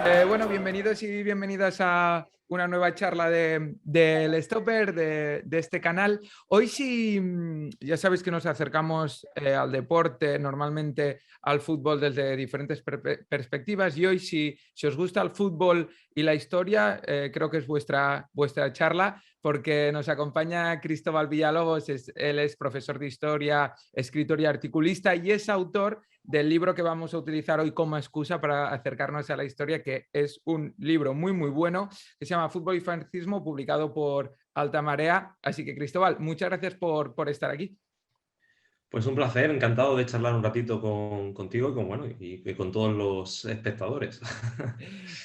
Bueno, bienvenidos y bienvenidas a una nueva charla del Stopper de este canal. Hoy sí, ya sabéis que nos acercamos al deporte, normalmente al fútbol desde diferentes perspectivas, y hoy si os gusta el fútbol y la historia, creo que es vuestra charla, porque nos acompaña Cristóbal Villalobos. Él es profesor de historia, escritor y articulista, y es autor del libro que vamos a utilizar hoy como excusa para acercarnos a la historia, que es un libro muy, muy bueno, que se llama Fútbol y Fascismo, publicado por Alta Marea. Así que, Cristóbal, muchas gracias por estar aquí. Pues un placer, encantado de charlar un ratito contigo y con todos los espectadores.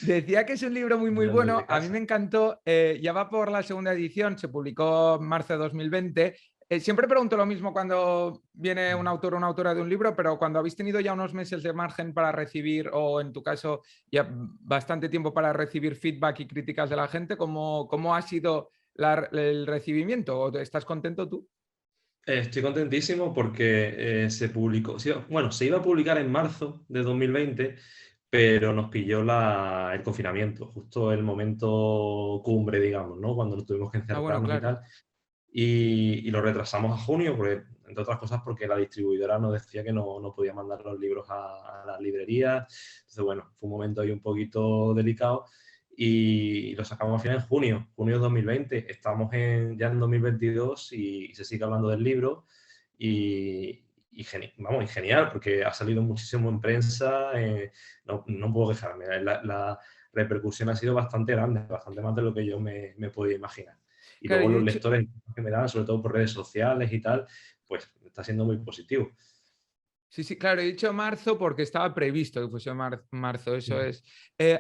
Decía que es un libro muy, muy Mirando bueno. desde A mí me casa. encantó. Ya va por la segunda edición, se publicó en marzo de 2020. Siempre pregunto lo mismo cuando viene un autor o una autora de un libro, pero cuando habéis tenido ya unos meses de margen para recibir, o en tu caso ya bastante tiempo para recibir feedback y críticas de la gente, ¿cómo ha sido el recibimiento? ¿O ¿Estás contento tú? Estoy contentísimo porque se publicó, sí, bueno, se iba a publicar en marzo de 2020, pero nos pilló el confinamiento, justo el momento cumbre, digamos, ¿no? Cuando nos tuvimos que Ah, bueno, encerrarnos y claro. tal. Y lo retrasamos a junio, porque, entre otras cosas, porque la distribuidora nos decía que no podía mandar los libros a las librerías. Entonces, bueno, fue un momento ahí un poquito delicado y lo sacamos al final en junio de 2020. Estamos ya en 2022 y se sigue hablando del libro y genial, porque ha salido muchísimo en prensa. No puedo quejarme. La repercusión ha sido bastante grande, bastante más de lo que yo me podía imaginar. Y Claro, luego yo he los dicho, lectores que me dan, sobre todo por redes sociales y tal, pues está siendo muy positivo. sí, sí, claro, he dicho marzo porque estaba previsto que fuese marzo, eso Mm. es.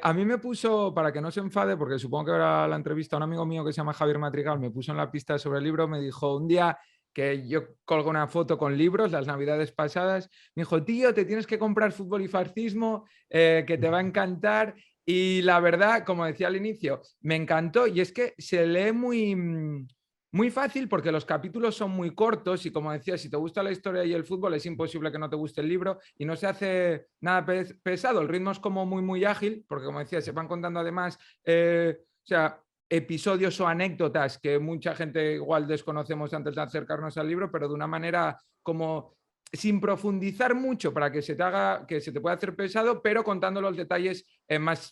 A mí me puso, para que no se enfade, porque supongo que habrá la entrevista, un amigo mío que se llama Javier Madrigal me puso en la pista sobre el libro. Me dijo un día que yo colgo una foto con libros, las navidades pasadas, me dijo: tío, te tienes que comprar Fútbol y Fascismo, que te va a encantar. Y la verdad, como decía al inicio, me encantó, y es que se lee muy fácil porque los capítulos son muy cortos, y como decía, si te gusta la historia y el fútbol es imposible que no te guste el libro, y no se hace nada pesado. El ritmo es como muy, muy ágil, porque como decía, se van contando además, o sea, episodios o anécdotas que mucha gente igual desconocemos antes de acercarnos al libro, pero de una manera como sin profundizar mucho para que se te haga, que se te pueda hacer pesado, pero contando los detalles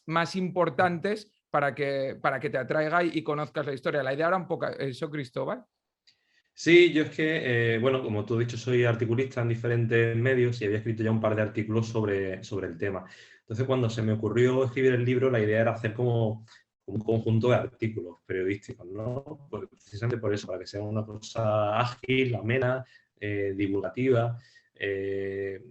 más importantes para que te atraiga y conozcas la historia. La idea era un poco eso, Cristóbal. Sí, yo es que, bueno, como tú has dicho, soy articulista en diferentes medios y había escrito ya un par de artículos sobre el tema. Entonces, cuando se me ocurrió escribir el libro, la idea era hacer como un conjunto de artículos periodísticos, ¿no? Pues precisamente por eso, para que sea una cosa ágil, amena, divulgativa. Eh,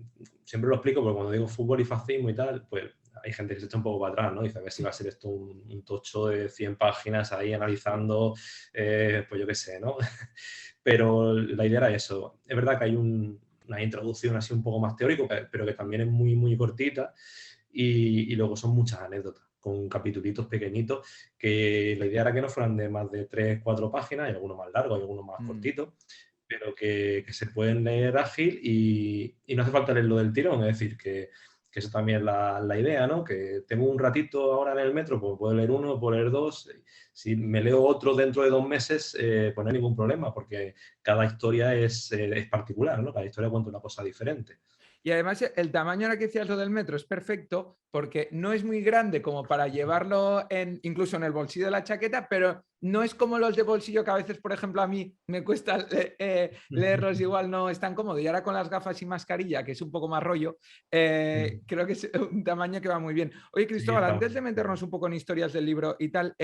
Siempre lo explico, porque cuando digo fútbol y fascismo y tal, pues hay gente que se echa un poco para atrás, ¿no? Dice, a ver si va a ser esto un tocho de 100 páginas ahí analizando, pues yo qué sé, ¿no? Pero la idea era eso. Es verdad que hay una introducción así un poco más teórico, pero que también es muy, muy cortita, y luego son muchas anécdotas con capitulitos pequeñitos, que la idea era que no fueran de más de 3 4 páginas, hay algunos más largos, hay algunos más Mm. cortitos, pero que se pueden leer ágil y no hace falta leerlo del tirón. Es decir, que eso también es la idea, ¿no? Que tengo un ratito ahora en el metro, pues puedo leer uno, puedo leer dos. Si me leo otro dentro de 2 meses, pues no hay ningún problema, porque cada historia es particular, ¿no? Cada historia cuenta una cosa diferente. Y además el tamaño, ahora que decías lo del metro, es perfecto porque no es muy grande como para llevarlo incluso en el bolsillo de la chaqueta, pero no es como los de bolsillo que a veces, por ejemplo, a mí me cuesta leerlos, igual no es tan cómodo. Y ahora con las gafas y mascarilla, que es un poco más rollo, creo que es un tamaño que va muy bien. Oye, Sí, Cristóbal, está. antes de meternos un poco en historias del libro y tal,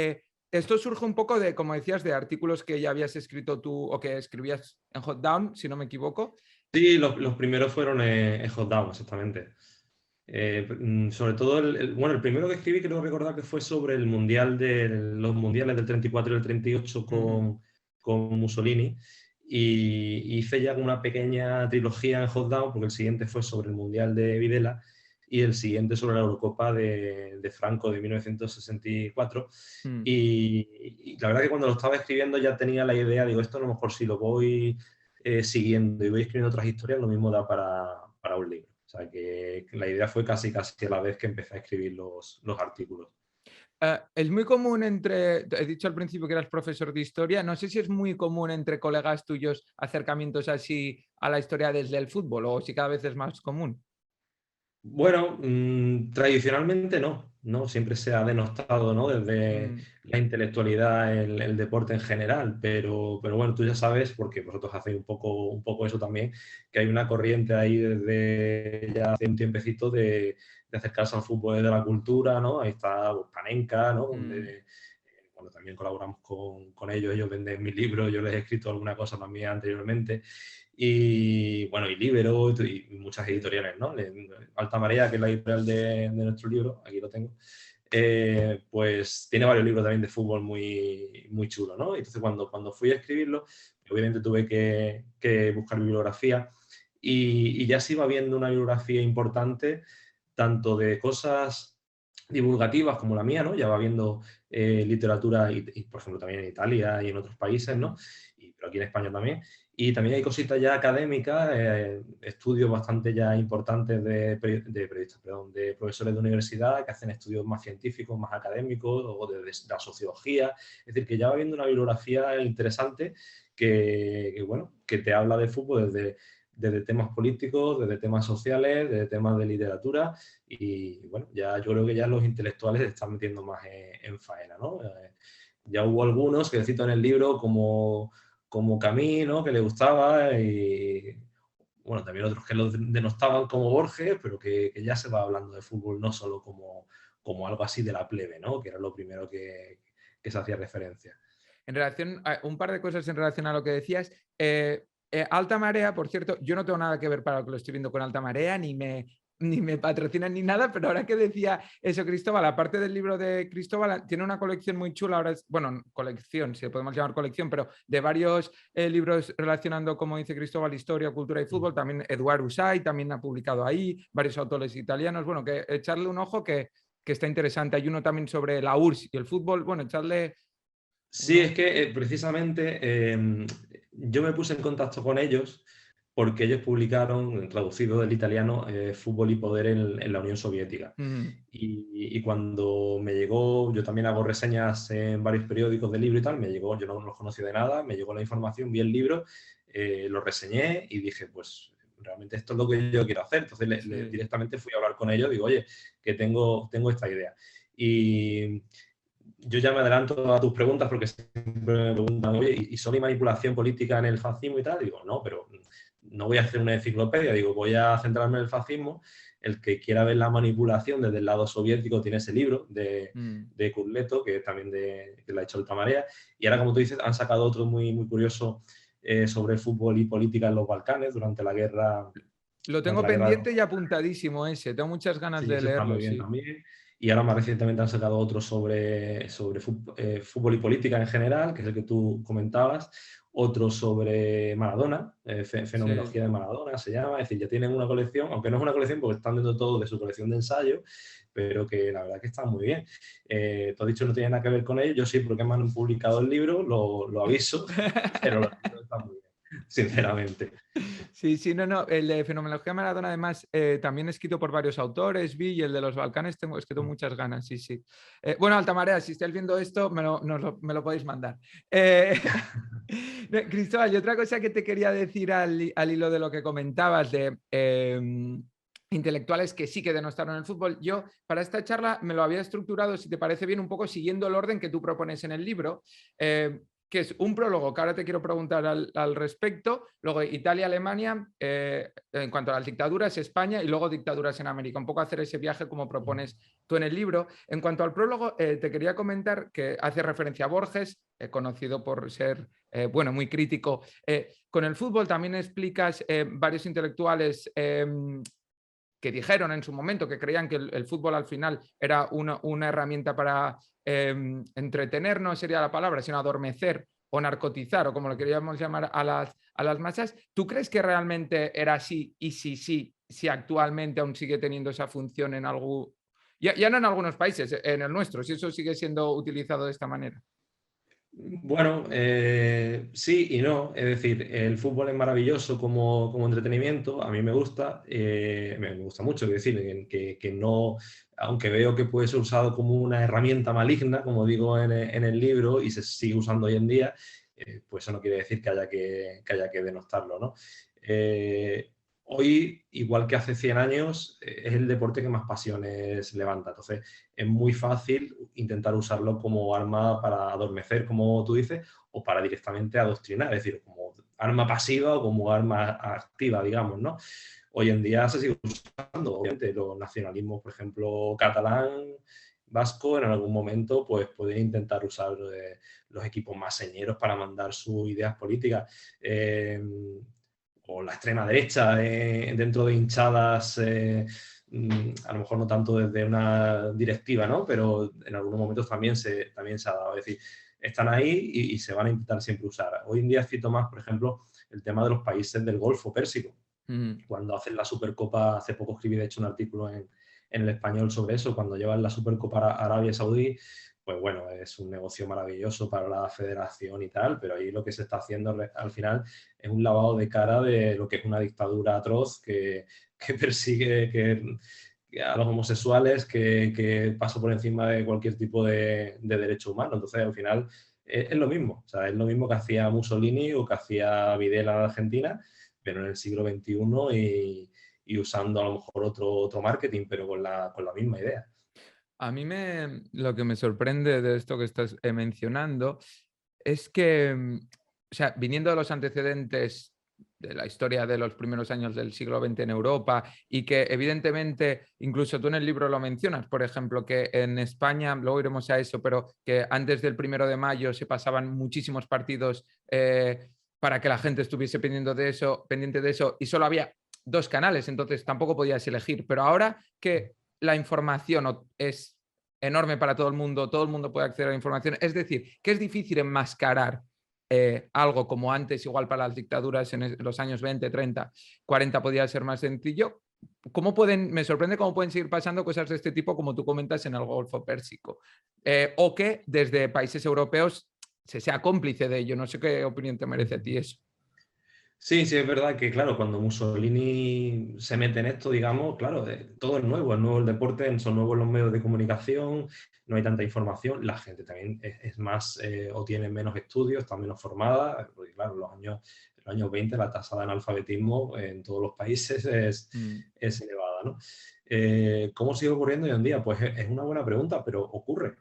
esto surge un poco de, como decías, de artículos que ya habías escrito tú o que escribías en Hot Down, si no me equivoco. Sí, los primeros fueron en Hot Down, exactamente. Sobre todo, bueno, el primero que escribí creo recordar que fue sobre los mundiales del 34 y el 38 Ujú. con Mussolini. Y hice ya una pequeña trilogía en Hot Down, porque el siguiente fue sobre el mundial de Videla y el siguiente sobre la Eurocopa de Franco de 1964. Mm. Y la verdad que cuando lo estaba escribiendo ya tenía la idea, digo, esto a lo mejor si lo voy siguiendo y voy escribiendo otras historias, lo mismo da para un libro. O sea que la idea fue casi a la vez que empecé a escribir los artículos. Es muy común entre, he dicho al principio que eras profesor de historia, no sé si es muy común entre colegas tuyos acercamientos así a la historia desde el fútbol o si cada vez es más común. Bueno, tradicionalmente no, siempre se ha denostado, ¿no? Desde Mm, la intelectualidad, el deporte en general, pero bueno, tú ya sabes, porque vosotros hacéis un poco eso también, que hay una corriente ahí desde ya hace un tiempecito de acercarse al fútbol desde la cultura, ¿no? Ahí está pues, Panenka, ¿no? mm. Donde, bueno, también colaboramos con ellos venden mis libros, yo les he escrito alguna cosa también anteriormente. Y bueno, y Libero y muchas Sí. editoriales, ¿no? Alta Marea, que es la editorial de nuestro libro, aquí lo tengo, pues tiene varios libros también de fútbol muy chulos, ¿no? Entonces cuando fui a escribirlo, obviamente tuve que buscar bibliografía y ya se iba viendo una bibliografía importante, tanto de cosas divulgativas como la mía, ¿no? Ya va viendo literatura, por ejemplo, también en Italia y en otros países, ¿no? Pero aquí en España también. Y también hay cositas ya académicas, estudios bastante ya importantes de periodistas, perdón, de profesores de universidad que hacen estudios más científicos, más académicos o de la sociología. Es decir, que ya va viendo una bibliografía interesante bueno, que te habla de fútbol desde temas políticos, desde temas sociales, desde temas de literatura y bueno, ya yo creo que ya los intelectuales se están metiendo más en faena, ¿no? Ya hubo algunos que cito en el libro como Camí, ¿no? Que le gustaba y bueno, también otros que lo denostaban como Borges, pero que ya se va hablando de fútbol no solo como algo así de la plebe, ¿no? Que era lo primero que se hacía referencia. En relación a un par de cosas en relación a lo que decías. Alta Marea, por cierto, yo no tengo nada que ver para lo que lo estoy viendo con Alta Marea, ni me patrocinan ni nada, pero ahora que decía eso Cristóbal, aparte del libro de Cristóbal, tiene una colección muy chula, ahora es, bueno, colección, si podemos llamar colección, pero de varios libros relacionando, como dice Cristóbal, historia, cultura y fútbol, también Eduard Usay también ha publicado ahí, varios autores italianos, bueno, que echarle un ojo que está interesante. Hay uno también sobre la URSS y el fútbol, bueno, echarle Sí, es uno. que precisamente yo me puse en contacto con ellos porque ellos publicaron, traducido del italiano, Fútbol y Poder en la Unión Soviética. Mm. Y cuando me llegó, yo también hago reseñas en varios periódicos de libro y tal, me llegó, yo no los conocía de nada, me llegó la información, vi el libro, lo reseñé y dije, pues realmente esto es lo que yo quiero hacer. Entonces Sí. directamente fui a hablar con ellos, digo, oye, que tengo esta idea. Y yo ya me adelanto a tus preguntas porque siempre me preguntan, oye, ¿y solo hay manipulación política en el fascismo y tal? Digo, no, pero no voy a hacer una enciclopedia, digo, voy a centrarme en el fascismo. El que quiera ver la manipulación desde el lado soviético tiene ese libro Mm. de Curleto, que es también que la ha hecho Altamarea. Y ahora, como tú dices, han sacado otro muy curioso sobre fútbol y política en los Balcanes durante la guerra. Lo Durante tengo la guerra pendiente y apuntadísimo ese. Tengo muchas ganas Sí, de eso está leerlo, muy bien sí. también. Y ahora más recientemente han sacado otro sobre fútbol y política en general, que es el que tú comentabas. Otro sobre Maradona, Sí. fenomenología de Maradona se llama. Es decir, ya tienen una colección, aunque no es una colección porque están dando todo de su colección de ensayos, pero que la verdad que está muy bien. Tú has dicho que no tiene nada que ver con ello, yo sí, porque me han publicado el libro, lo aviso, pero los libros están muy bien, sinceramente. Sí, sí, no, no. El de Fenomenología Maradona, además, también escrito por varios autores, vi, y el de los Balcanes tengo escrito muchas ganas, sí, sí. Bueno, Altamarea, si estáis viendo esto, me lo podéis mandar. Cristóbal, y otra cosa que te quería decir al hilo de lo que comentabas de intelectuales que sí que denostaron el fútbol, yo para esta charla me lo había estructurado, si te parece bien, un poco siguiendo el orden que tú propones en el libro. Que es un prólogo que ahora te quiero preguntar al respecto, luego Italia, Alemania, en cuanto a las dictaduras, España y luego dictaduras en América, un poco hacer ese viaje como propones tú en el libro. En cuanto al prólogo, te quería comentar que hace referencia a Borges, conocido por ser, bueno, muy crítico con el fútbol. También explicas varios intelectuales que dijeron en su momento que creían que el fútbol al final era una herramienta para entretener, no sería la palabra, sino adormecer o narcotizar, o como lo queríamos llamar a las masas. ¿Tú crees que realmente era así? Y si actualmente aún sigue teniendo esa función en algún... Ya no en algunos países, en el nuestro, si eso sigue siendo utilizado de esta manera. Bueno, sí y no. Es decir, el fútbol es maravilloso como entretenimiento, a mí me gusta, me gusta mucho, es decir, que no, aunque veo que puede ser usado como una herramienta maligna, como digo en el libro, y se sigue usando hoy en día, pues eso no quiere decir que haya que denostarlo, ¿no? Eh, Hoy, igual que hace 100 años, es el deporte que más pasiones levanta. Entonces, es muy fácil intentar usarlo como arma para adormecer, como tú dices, o para directamente adoctrinar, es decir, como arma pasiva o como arma activa, digamos, ¿no? Hoy en día se sigue usando, obviamente, los nacionalismos, por ejemplo, catalán, vasco, en algún momento, pues pueden intentar usar los equipos más señeros para mandar sus ideas políticas. O la extrema derecha dentro de hinchadas a lo mejor no tanto desde una directiva, ¿no? Pero en algunos momentos también se ha dado. Es decir, están ahí y se van a intentar siempre usar. Hoy en día cito más, por ejemplo, el tema de los países del Golfo Pérsico. Mm. Cuando hacen la Supercopa, hace poco escribí de hecho un artículo en el español sobre eso, cuando llevan la Supercopa a Arabia Saudí, pues bueno, es un negocio maravilloso para la federación y tal, pero ahí lo que se está haciendo al final es un lavado de cara de lo que es una dictadura atroz que persigue a los homosexuales, que pasa por encima de cualquier tipo de derecho humano. Entonces, al final, es lo mismo. O sea, es lo mismo que hacía Mussolini o que hacía Videla en Argentina, pero en el siglo XXI y usando a lo mejor otro marketing, pero con la misma idea. A mí lo que me sorprende de esto que estás mencionando es que, o sea, viniendo de los antecedentes de la historia de los primeros años del siglo XX en Europa y que evidentemente, incluso tú en el libro lo mencionas, por ejemplo, que en España, luego iremos a eso, pero que antes del 1 de mayo se pasaban muchísimos partidos para que la gente estuviese pendiente de eso y solo había 2 canales, entonces tampoco podías elegir. Pero ahora que la información es enorme para todo el mundo puede acceder a la información, es decir, que es difícil enmascarar algo como antes, igual para las dictaduras en los años 20, 30, 40 podía ser más sencillo. Me sorprende cómo pueden seguir pasando cosas de este tipo, como tú comentas, en el Golfo Pérsico. O que desde países europeos se sea cómplice de ello. No sé qué opinión te merece a ti eso. Sí, sí, es verdad que, claro, cuando Mussolini se mete en esto, digamos, claro, todo es nuevo el deporte, son nuevos los medios de comunicación, no hay tanta información, la gente también es más o tiene menos estudios, está menos formada, porque claro, en los años 20 la tasa de analfabetismo en todos los países Mm. es elevada, ¿no? ¿Cómo sigue ocurriendo hoy en día? Pues es una buena pregunta, pero ocurre.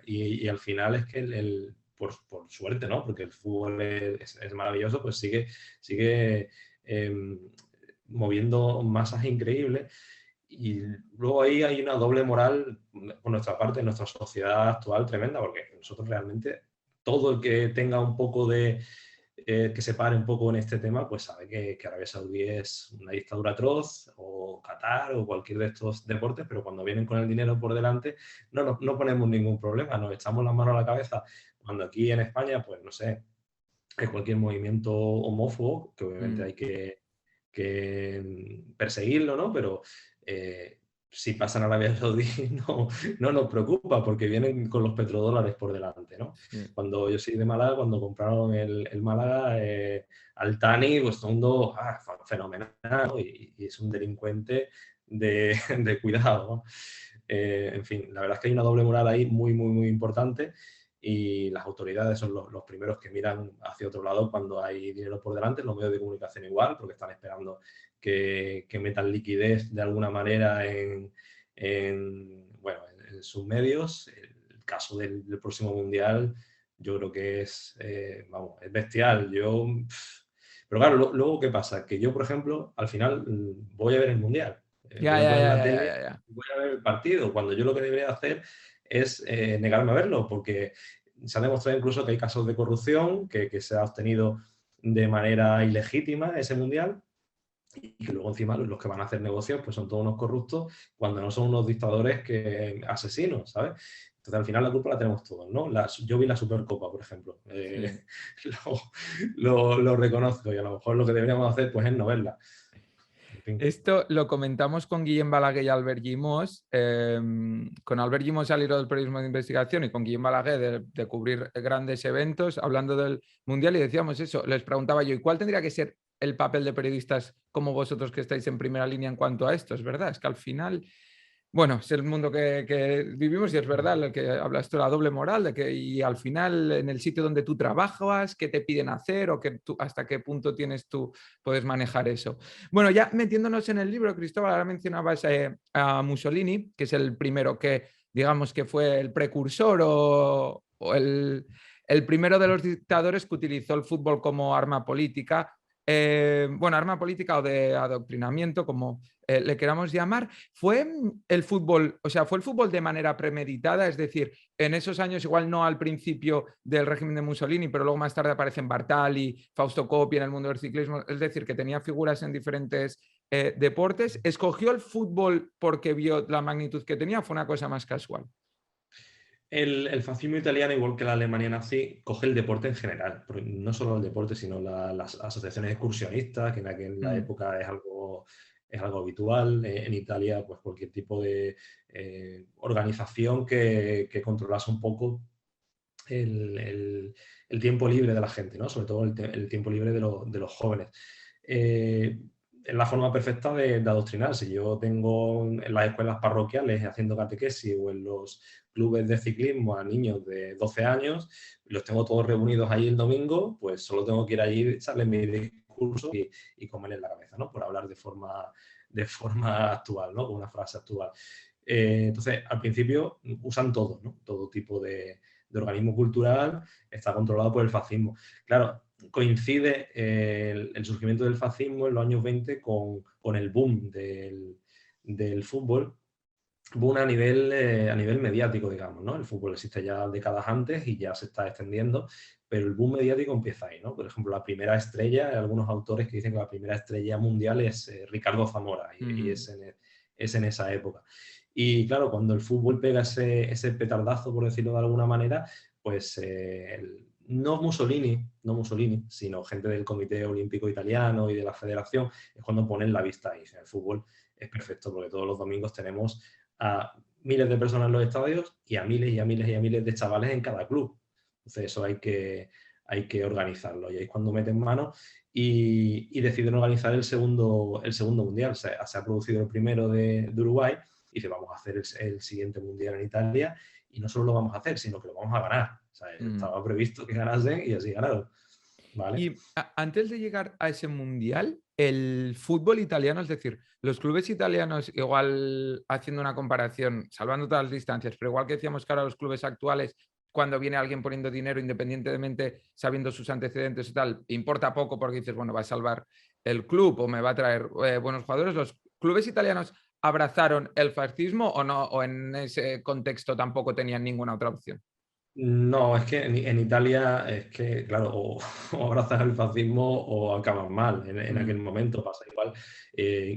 Y al final es que por suerte, ¿no? Porque el fútbol es maravilloso, pues sigue moviendo masas increíbles. Y luego ahí hay una doble moral por nuestra parte, en nuestra sociedad actual tremenda, porque nosotros realmente, todo el que tenga un poco que se pare un poco en este tema, pues sabe que Arabia Saudí es una dictadura atroz, o Qatar, o cualquier de estos deportes, pero cuando vienen con el dinero por delante, no ponemos ningún problema, nos echamos las manos a la cabeza. Cuando aquí en España, pues no sé, hay cualquier movimiento homófobo, que obviamente Mm. hay que perseguirlo, ¿no? Pero si pasan a Arabia Saudí no nos preocupa porque vienen con los petrodólares por delante, ¿no? Sí. Cuando yo soy de Málaga, cuando compraron el Málaga, al Tani, pues todo el mundo, fenomenal, ¿no? Y es un delincuente de cuidado, ¿no? En fin, la verdad es que hay una doble moral ahí muy, muy, muy importante y las autoridades son los primeros que miran hacia otro lado cuando hay dinero por delante, los medios de comunicación igual, porque están esperando que metan liquidez de alguna manera bueno, en sus medios. El caso del próximo Mundial yo creo que vamos, es bestial. Pero claro, luego, ¿qué pasa? Que yo, por ejemplo, al final voy a ver el Mundial. Ya, Voy a ya, poner ya, la ya, tele, ya, ya. voy a ver el partido, cuando yo lo que debería hacer es negarme a verlo, porque se ha demostrado incluso que hay casos de corrupción, que se ha obtenido de manera ilegítima ese mundial y que luego encima los que van a hacer negocios pues son todos unos corruptos cuando no son unos dictadores asesinos, ¿sabes? Entonces al final la culpa la tenemos todos, ¿no? Yo vi la Supercopa, por ejemplo, Sí. lo reconozco y a lo mejor lo que deberíamos hacer pues es no verla. fin. Esto lo comentamos con Guillem Balaguer y Albert Gimós. Con Albert Gimós al hilo del periodismo de investigación y con Guillem Balaguer de cubrir grandes eventos, hablando del Mundial, y decíamos eso. Les preguntaba yo, ¿y cuál tendría que ser el papel de periodistas como vosotros que estáis en primera línea en cuanto a esto? Es verdad, es que al final... Bueno, es el mundo que vivimos y es verdad lo que hablas tú, la doble moral, de que y al final en el sitio donde tú trabajas, qué te piden hacer o que tú, hasta qué punto tienes tú, puedes manejar eso. Bueno, ya metiéndonos en el libro, Cristóbal, ahora mencionabas a Mussolini, que es el primero que, digamos, que fue el precursor o el primero de los dictadores que utilizó el fútbol como arma política. Bueno, arma política o de adoctrinamiento, como le queramos llamar. ¿Fue el fútbol, o sea, fue el fútbol de manera premeditada? Es decir, en esos años, igual no al principio del régimen de Mussolini, pero luego más tarde aparecen Bartali, Fausto Coppi en el mundo del ciclismo, es decir, que tenía figuras en diferentes deportes. ¿Escogió el fútbol porque vio la magnitud que tenía o fue una cosa más casual? El fascismo italiano, igual que la Alemania nazi, coge el deporte en general. No solo el deporte, sino las asociaciones excursionistas, que en aquella época es algo habitual. En Italia, pues cualquier tipo de organización que controlase un poco el tiempo libre de la gente, ¿no? Sobre todo el tiempo libre de los jóvenes. Es la forma perfecta de adoctrinarse. Yo tengo en las escuelas parroquiales haciendo catequesis o en los clubes de ciclismo a niños de 12 años, los tengo todos reunidos ahí el domingo, pues solo tengo que ir allí, echarles mi discurso y comerles la cabeza, ¿no? Por hablar de forma actual, ¿no? Con una frase actual. Entonces, al principio usan todo, ¿no? Todo tipo de organismo cultural está controlado por el fascismo. Claro, coincide el surgimiento del fascismo en los años 20 con el boom del fútbol, boom a nivel mediático, digamos, ¿no? El fútbol existe ya décadas antes y ya se está extendiendo, pero el boom mediático empieza ahí, ¿no? Por ejemplo, la primera estrella, hay algunos autores que dicen que la primera estrella mundial es Ricardo Zamora y es en esa época. Y claro, cuando el fútbol pega ese petardazo, por decirlo de alguna manera, pues no Mussolini, sino gente del Comité Olímpico Italiano y de la Federación, es cuando ponen la vista ahí. O sea, el fútbol es perfecto porque todos los domingos tenemos a miles de personas en los estadios y a miles y a miles y a miles de chavales en cada club. Entonces eso hay que organizarlo. Y ahí es cuando meten mano y deciden organizar el segundo mundial. Se ha producido el primero de Uruguay y dice, vamos a hacer el siguiente mundial en Italia y no solo lo vamos a hacer, sino que lo vamos a ganar. O sea, estaba previsto que ganasen y así ganaron. ¿Vale? Y antes de llegar a ese mundial, el fútbol italiano, es decir, los clubes italianos, igual haciendo una comparación, salvando todas las distancias, pero igual que decíamos que ahora los clubes actuales, cuando viene alguien poniendo dinero, independientemente sabiendo sus antecedentes y tal, importa poco porque dices, bueno, va a salvar el club o me va a traer buenos jugadores. ¿Los clubes italianos abrazaron el fascismo o no? ¿O en ese contexto tampoco tenían ninguna otra opción? No, es que en Italia es que, claro, o abrazas el fascismo o acabas mal. En aquel momento pasa igual,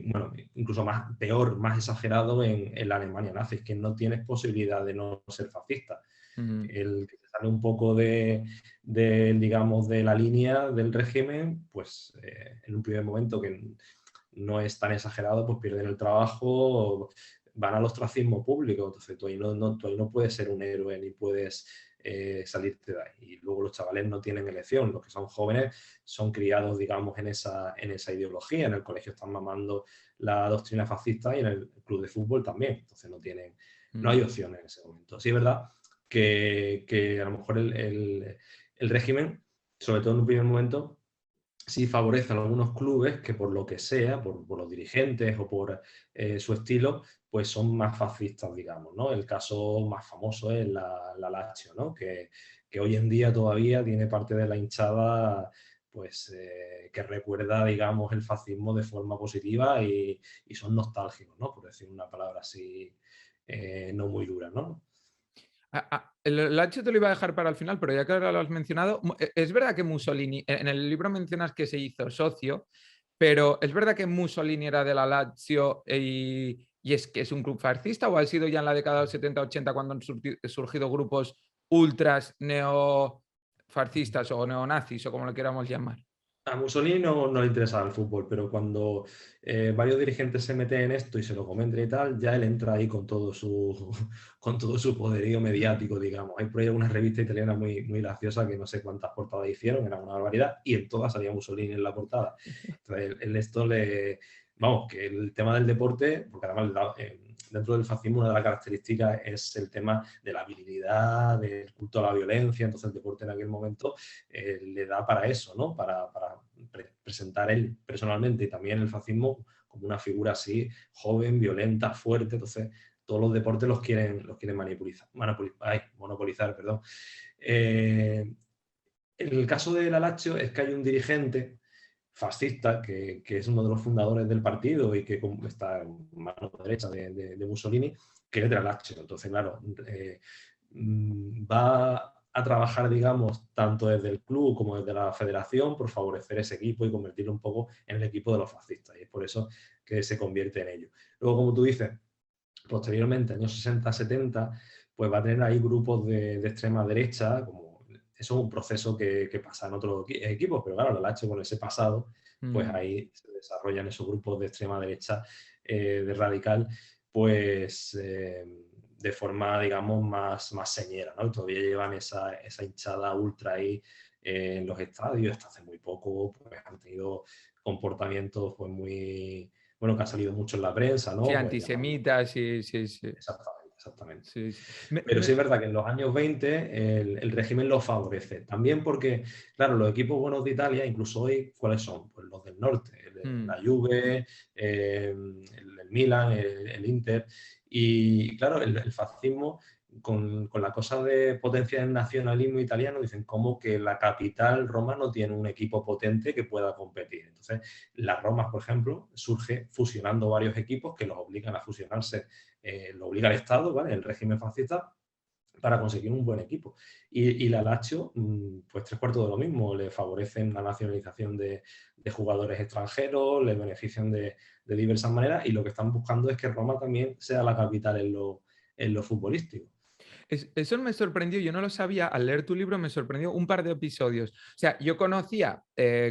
bueno, incluso peor, más exagerado en la Alemania nazi, es que no tienes posibilidad de no ser fascista. El que te sale un poco digamos, de la línea del régimen, pues en un primer momento que no es tan exagerado, pues pierden el trabajo, van al ostracismo público, entonces tú ahí no puedes ser un héroe ni puedes salirte de ahí. Y luego los chavales no tienen elección, los que son jóvenes son criados, digamos, en esa ideología, en el colegio están mamando la doctrina fascista y en el club de fútbol también, entonces no hay opción en ese momento. Sí es verdad que a lo mejor el régimen, sobre todo en un primer momento, sí favorece a algunos clubes que por lo que sea, por los dirigentes o por su estilo, pues son más fascistas, digamos, ¿no? El caso más famoso es la Lazio, ¿no? Que hoy en día todavía tiene parte de la hinchada pues que recuerda, digamos, el fascismo de forma positiva y son nostálgicos, ¿no? Por decir una palabra así no muy dura, ¿no? El H te lo iba a dejar para el final, pero ya que ahora lo has mencionado, es verdad que Mussolini, en el libro mencionas que se hizo socio, pero es verdad que Mussolini era de la Lazio y es que es un club fascista, o ha sido ya en la década de los 70-80 cuando han surgido grupos ultras neofascistas o neonazis o como lo queramos llamar. A Mussolini no le interesaba el fútbol, pero cuando varios dirigentes se meten en esto y se lo comentan y tal, ya él entra ahí con todo su, con todo su poderío mediático, digamos. Hay por ahí una revista italiana muy graciosa que no sé cuántas portadas hicieron, era una barbaridad, y en todas salía Mussolini en la portada. Entonces, él esto le... Vamos, que el tema del deporte, porque además dentro del fascismo una de las características es el tema de la virilidad, del culto a la violencia, entonces el deporte en aquel momento le da para eso, ¿no? Para presentar él personalmente y también el fascismo como una figura así, joven, violenta, fuerte, entonces todos los deportes los quieren monopolizar, perdón. En el caso del Alacho es que hay un dirigente fascista que es uno de los fundadores del partido y que está en mano derecha de Mussolini, que es del Alacho. Entonces, claro, va a trabajar, digamos, tanto desde el club como desde la federación por favorecer ese equipo y convertirlo un poco en el equipo de los fascistas. Y es por eso que se convierte en ello. Luego, como tú dices, posteriormente, años 60-70, pues va a tener ahí grupos de extrema derecha, como eso es un proceso que pasa en otros equipos, pero claro, el H con ese pasado, pues ahí se desarrollan esos grupos de extrema derecha, de radical, pues de forma, digamos, más señera, ¿no? Y todavía llevan esa hinchada ultra ahí en los estadios, hasta hace muy poco, pues han tenido comportamientos pues muy, bueno, que ha salido mucho en la prensa, Sí, ¿no? Pues llamando... antisemitas, sí, sí, sí. Exactamente, exactamente. Sí, sí. Pero sí es verdad que en los años 20 el régimen lo favorece. También porque, claro, los equipos buenos de Italia, incluso hoy, ¿cuáles son? Pues los del norte, la Juve, el Milan, el Inter. Y claro, el fascismo, con la cosa de potencia del nacionalismo italiano, dicen como que la capital, Roma, no tiene un equipo potente que pueda competir. Entonces, la Roma, por ejemplo, surge fusionando varios equipos que los obligan a fusionarse, lo obliga el Estado, ¿vale? El régimen fascista, para conseguir un buen equipo. Y la Lazio, pues tres cuartos de lo mismo, le favorecen la nacionalización de jugadores extranjeros, le benefician de diversas maneras y lo que están buscando es que Roma también sea la capital en lo futbolístico. Eso me sorprendió, yo no lo sabía, al leer tu libro me sorprendió un par de episodios. O sea, yo conocía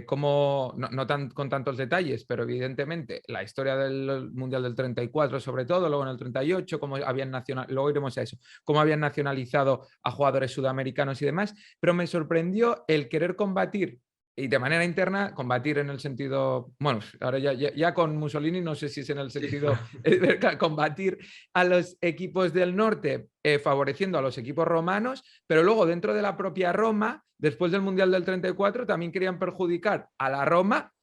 como, no con tantos detalles, pero evidentemente la historia del Mundial del 34 sobre todo, luego en el 38, cómo habían luego iremos a eso, cómo habían nacionalizado a jugadores sudamericanos y demás, pero me sorprendió el querer combatir y de manera interna combatir en el sentido, bueno, ahora ya con Mussolini no sé si es en el sentido de combatir a los equipos del norte favoreciendo a los equipos romanos, pero luego dentro de la propia Roma, después del Mundial del 34, también querían perjudicar a la Roma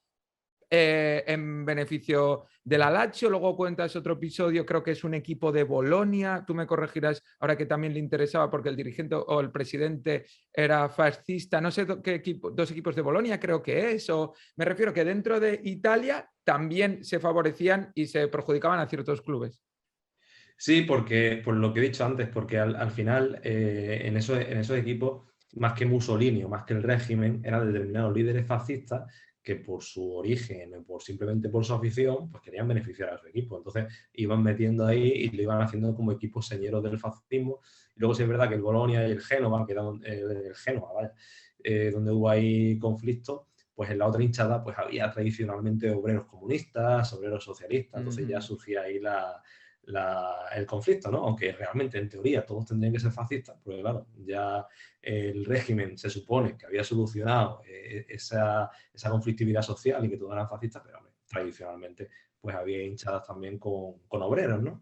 en beneficio de la Lazio. Luego cuentas otro episodio, creo que es un equipo de Bolonia, tú me corregirás ahora que también le interesaba porque el dirigente o el presidente era fascista, no sé qué equipo, dos equipos de Bolonia creo que es, o me refiero que dentro de Italia también se favorecían y se perjudicaban a ciertos clubes. Sí, porque, por lo que he dicho antes, porque al final en esos equipos, más que Mussolini o más que el régimen, eran determinados líderes fascistas que por su origen o simplemente por su afición, pues querían beneficiar a su equipo. Entonces iban metiendo ahí y lo iban haciendo como equipos señeros del fascismo. Y luego sí es verdad que el Bolonia y el Génova, vaya, donde hubo ahí conflictos, pues en la otra hinchada pues había tradicionalmente obreros comunistas, obreros socialistas, entonces ya surgía ahí el conflicto, ¿no? Aunque realmente en teoría todos tendrían que ser fascistas, porque claro, ya el régimen se supone que había solucionado esa conflictividad social y que todos eran fascistas, pero tradicionalmente pues había hinchadas también con obreros, ¿no?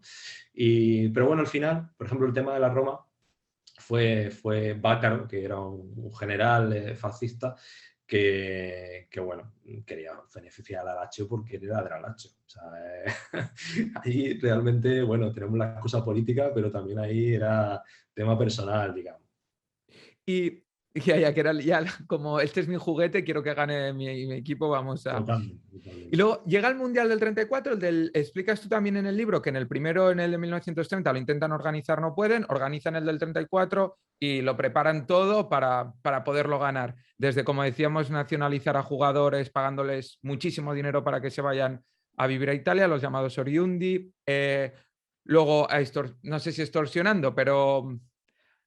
Pero bueno, al final, por ejemplo, el tema de la Roma fue Bácaro, que era un general fascista, bueno, quería beneficiar a Lazio porque él era de la Lazio. O sea, ahí realmente, bueno, tenemos la excusa política, pero también ahí era tema personal, digamos. Y ya que era ya como este es mi juguete, quiero que gane mi equipo, vamos a... Totalmente, Y totalmente. luego llega el Mundial del 34, explicas tú también en el libro que en el primero, en el de 1930, lo intentan organizar, no pueden, organizan el del 34 y lo preparan todo para poderlo ganar. Desde, como decíamos, nacionalizar a jugadores, pagándoles muchísimo dinero para que se vayan a vivir a Italia, los llamados oriundi. Luego, no sé si extorsionando, pero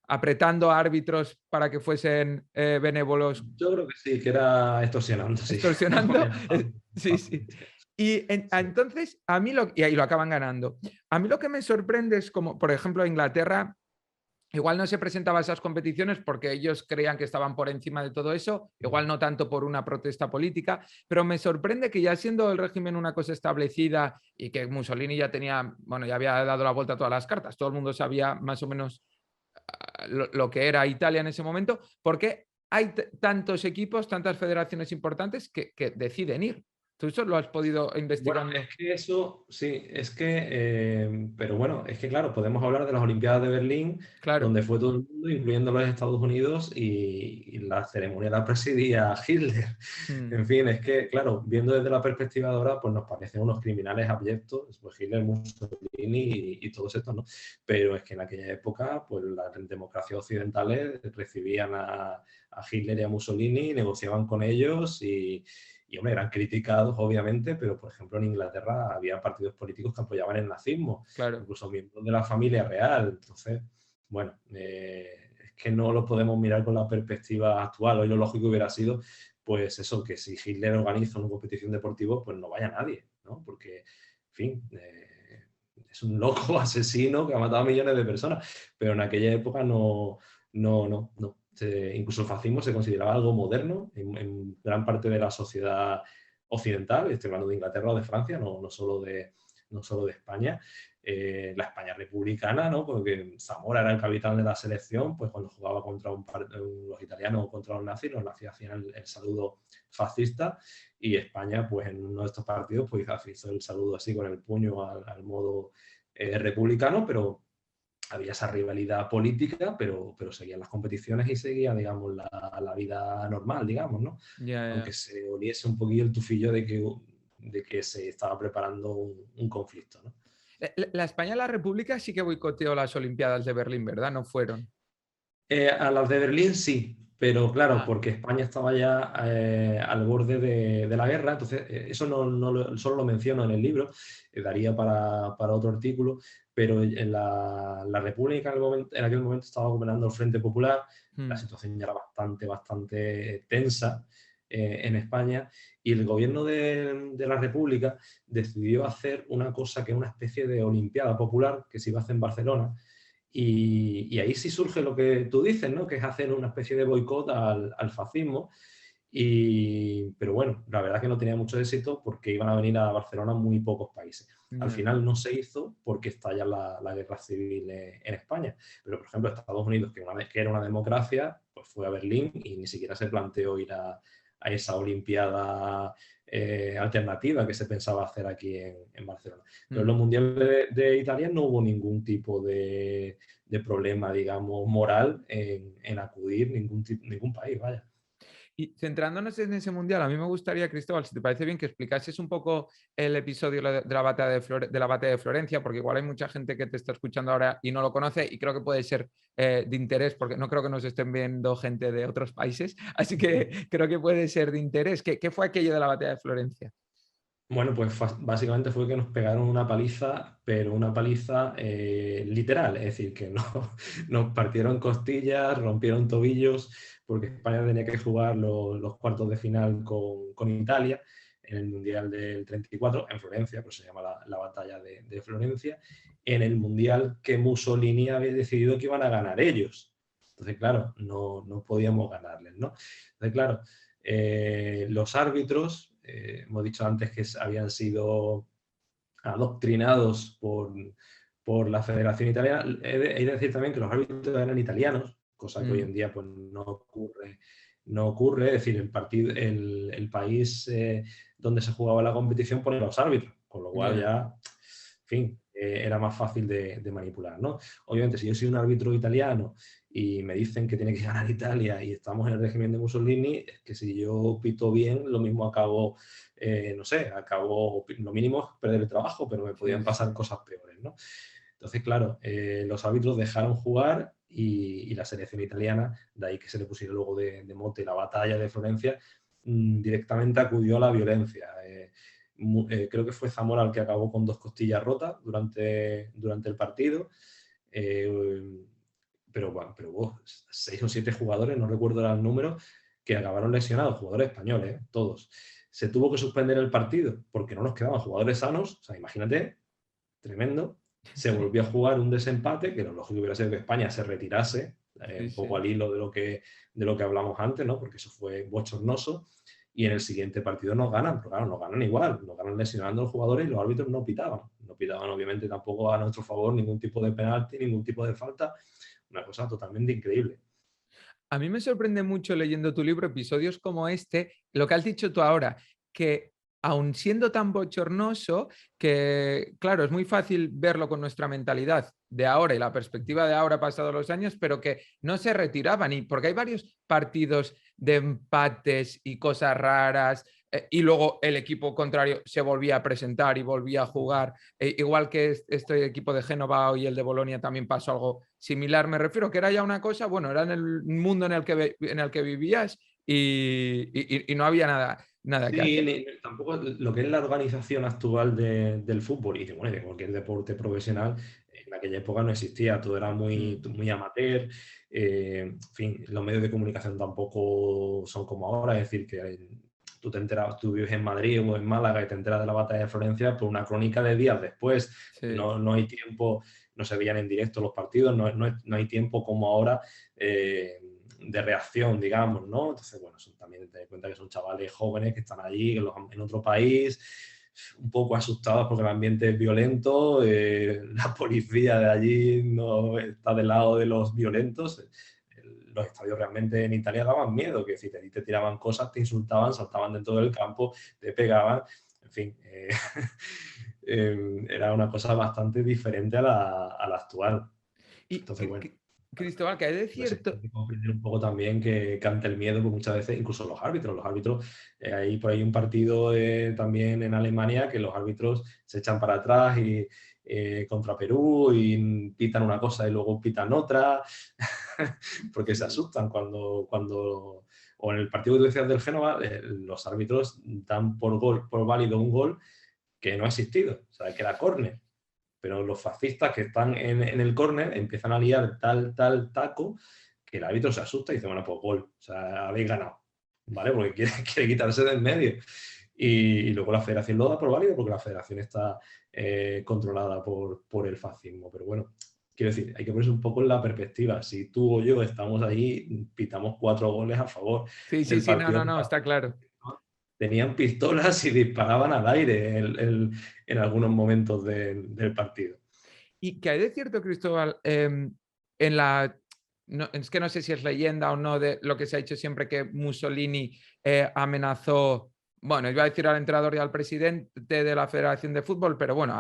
apretando a árbitros para que fuesen benévolos, Yo creo que sí, que era extorsionando, sí. Vamos a extorsionando. llamarlo Sí, sí. fácilmente. Y Sí. entonces, a mí y ahí lo acaban ganando. A mí lo que me sorprende es como, por ejemplo, Inglaterra igual no se presentaba a esas competiciones porque ellos creían que estaban por encima de todo eso, igual no tanto por una protesta política, pero me sorprende que ya siendo el régimen una cosa establecida y que Mussolini ya tenía, bueno, ya había dado la vuelta a todas las cartas, todo el mundo sabía más o menos lo que era Italia en ese momento, porque hay tantos equipos, tantas federaciones importantes que deciden ir. ¿Tú eso lo has podido Bueno, investigando? es que eso, sí, es que, pero bueno, es que claro, podemos hablar de las Olimpiadas de Berlín, Claro. donde fue todo el mundo, incluyendo los Estados Unidos, y la ceremonia la presidía Hitler. Mm, En fin, es que, claro, viendo desde la perspectiva de ahora, pues nos parecen unos criminales abyectos, pues Hitler, Mussolini y todos estos, ¿no? Pero es que en aquella época, pues las democracias occidentales recibían a Hitler y a Mussolini, negociaban con ellos y, hombre, eran criticados, obviamente, pero, por ejemplo, en Inglaterra había partidos políticos que apoyaban el nazismo, claro. incluso miembros de la familia real. Entonces, bueno, es que no lo podemos mirar con la perspectiva actual. Hoy lo lógico hubiera sido, pues eso, que si Hitler organiza una competición deportiva, pues no vaya nadie, ¿no? Porque, en fin, es un loco asesino que ha matado a millones de personas, pero en aquella época no. Incluso el fascismo se consideraba algo moderno en gran parte de la sociedad occidental, estoy hablando de Inglaterra o de Francia, no solo de España. La España republicana, ¿no? Porque Zamora era el capitán de la selección, pues cuando jugaba contra los italianos o contra los nazis hacían el saludo fascista y España, pues en uno de estos partidos, pues hizo el saludo así con el puño al modo republicano, pero había esa rivalidad política, pero seguían las competiciones y seguía, digamos, la vida normal, digamos, ¿no? Ya, Aunque ya. se oliese un poquillo el tufillo de que se estaba preparando un conflicto, ¿no? La España, la República sí que boicoteó las Olimpiadas de Berlín, ¿verdad? No fueron. A las de Berlín sí, pero claro, Ah, porque España estaba ya al borde de la guerra, entonces eso solo lo menciono en el libro, daría para otro artículo, pero en la República en aquel momento estaba gobernando el Frente Popular, la mm, situación ya era bastante tensa en España y el gobierno de la República decidió hacer una cosa que es una especie de Olimpiada Popular que se iba a hacer en Barcelona y ahí sí surge lo que tú dices, ¿no? Que es hacer una especie de boicot al fascismo. Pero bueno, la verdad es que no tenía mucho éxito porque iban a venir a Barcelona muy pocos países. Al ya. final no se hizo porque estalla la guerra civil en España. Pero, por ejemplo, Estados Unidos, que una vez que era una democracia, pues fue a Berlín y ni siquiera se planteó ir a esa Olimpiada alternativa que se pensaba hacer aquí en Barcelona. Pero en Mm. los mundiales de Italia no hubo ningún tipo de problema, digamos, moral en acudir ningún país, vaya. Y centrándonos en ese mundial, a mí me gustaría, Cristóbal, si te parece bien, que explicases un poco el episodio de la batalla de la batalla de Florencia, porque igual hay mucha gente que te está escuchando ahora y no lo conoce y creo que puede ser de interés, porque no creo que nos estén viendo gente de otros países, así que creo que puede ser de interés. ¿Qué fue aquello de la batalla de Florencia? Bueno, pues básicamente fue que nos pegaron una paliza, pero una paliza literal, es decir, que no, nos partieron costillas, rompieron tobillos, porque España tenía que jugar los cuartos de final con Italia en el Mundial del 34 en Florencia, pues se llama la batalla de Florencia, en el Mundial que Mussolini había decidido que iban a ganar ellos. Entonces, claro, no podíamos ganarles, ¿no? Entonces, claro, los árbitros, hemos dicho antes que habían sido adoctrinados por la Federación Italiana. He de decir también que los árbitros eran italianos, cosa que hoy Mm, en día pues, no ocurre. Es decir, el país donde se jugaba la competición pone los árbitros, con lo cual ya. ya, en fin, era más fácil de manipular, ¿no? Obviamente, si yo soy un árbitro italiano y me dicen que tiene que ganar Italia y estamos en el régimen de Mussolini, es que si yo pito bien, lo mismo acabo, no sé, lo mínimo es perder el trabajo, pero me Sí, podían sí, pasar sí. cosas peores, ¿no? Entonces, claro, los árbitros dejaron jugar y la selección italiana, de ahí que se le pusiera luego de mote la batalla de Florencia, directamente acudió a la violencia. Creo que fue Zamora el que acabó con 2 costillas rotas durante el partido. Eh, pero hubo 6 o 7 jugadores, no recuerdo el número, que acabaron lesionados, jugadores españoles, todos. Se tuvo que suspender el partido porque no nos quedaban jugadores sanos, o sea, imagínate, tremendo. Se Sí, volvió a jugar un desempate, que lo lógico hubiera sido que España se retirase, sí, un poco sí. al hilo de lo que hablamos antes, ¿no? Porque eso fue bochornoso. Y en el siguiente partido nos ganan, pero claro, nos ganan igual, nos ganan lesionando a los jugadores y los árbitros no pitaban. No pitaban, obviamente, tampoco a nuestro favor ningún tipo de penalti, ningún tipo de falta. Una cosa totalmente increíble. A mí me sorprende mucho leyendo tu libro episodios como este, lo que has dicho tú ahora, que aun siendo tan bochornoso, que claro, es muy fácil verlo con nuestra mentalidad de ahora y la perspectiva de ahora pasados los años, pero que no se retiraban, y porque hay varios partidos de empates y cosas raras, y luego el equipo contrario se volvía a presentar y volvía a jugar, igual que este equipo de Génova y el de Bolonia también pasó algo similar. Me refiero que era ya una cosa, bueno, era en el mundo en el que vivías y no había nada que Sí, hacer. tampoco lo que es la organización actual del fútbol y bueno, de cualquier deporte profesional, en aquella época no existía, todo era muy, Mm, muy amateur, en fin, los medios de comunicación tampoco son como ahora, es decir, que tú te enteras, tú vives en Madrid o en Málaga y te enteras de la batalla de Florencia por una crónica de días después, sí. no hay tiempo, no se veían en directo los partidos, no hay tiempo como ahora. De reacción, digamos, ¿no? Entonces, bueno, también te das cuenta que son chavales jóvenes que están allí, en otro país, un poco asustados porque el ambiente es violento, la policía de allí no está del lado de los violentos. Los estadios realmente en Italia daban miedo, que si te tiraban cosas, te insultaban, saltaban dentro del campo, te pegaban, en fin, era una cosa bastante diferente a la actual. Y Entonces, bueno. Cristóbal, que hay de Pues cierto. hay que comprender un poco también que ante el miedo, pues muchas veces, incluso los árbitros, hay por ahí un partido también en Alemania que los árbitros se echan para atrás y contra Perú y pitan una cosa y luego pitan otra, porque se Sí. asustan o en el partido que tú decías del Génova, los árbitros dan por válido un gol que no ha existido, o sea, que era córner, pero los fascistas que están en el córner empiezan a liar tal taco que el árbitro se asusta y dice, bueno, pues gol, o sea, habéis ganado, ¿vale? Porque quiere quitarse del medio. Y luego la federación lo da por válido porque la federación está controlada por el fascismo. Pero bueno, quiero decir, hay que ponerse un poco en la perspectiva. Si tú o yo estamos ahí, pitamos 4 goles a favor Sí, sí, del sí, partido. no, está claro. Tenían pistolas y disparaban al aire en algunos momentos del partido. Y que hay de cierto, Cristóbal, en la. Es que no sé si es leyenda o no de lo que se ha dicho siempre que Mussolini amenazó, bueno, iba a decir al entrenador y al presidente de la Federación de Fútbol, pero bueno,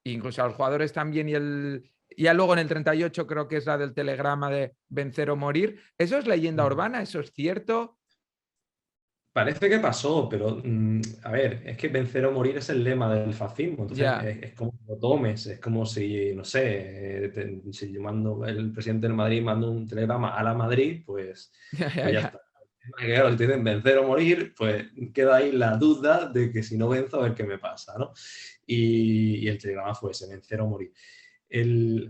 incluso a los jugadores también ya luego en el 38 creo que es la del telegrama de vencer o morir. ¿Eso es leyenda urbana? ¿Eso es cierto? Parece que pasó, pero a ver, es que vencer o morir es el lema del fascismo, entonces Ya, es como que lo tomes, es como si, no sé, si yo mando, el presidente del Madrid manda un telegrama a la Madrid, ya, ya, pues ya ya. está. Claro, si te dicen vencer o morir, pues queda ahí la duda de que si no venzo, a ver qué me pasa, ¿no? Y el telegrama fue ese, vencer o morir.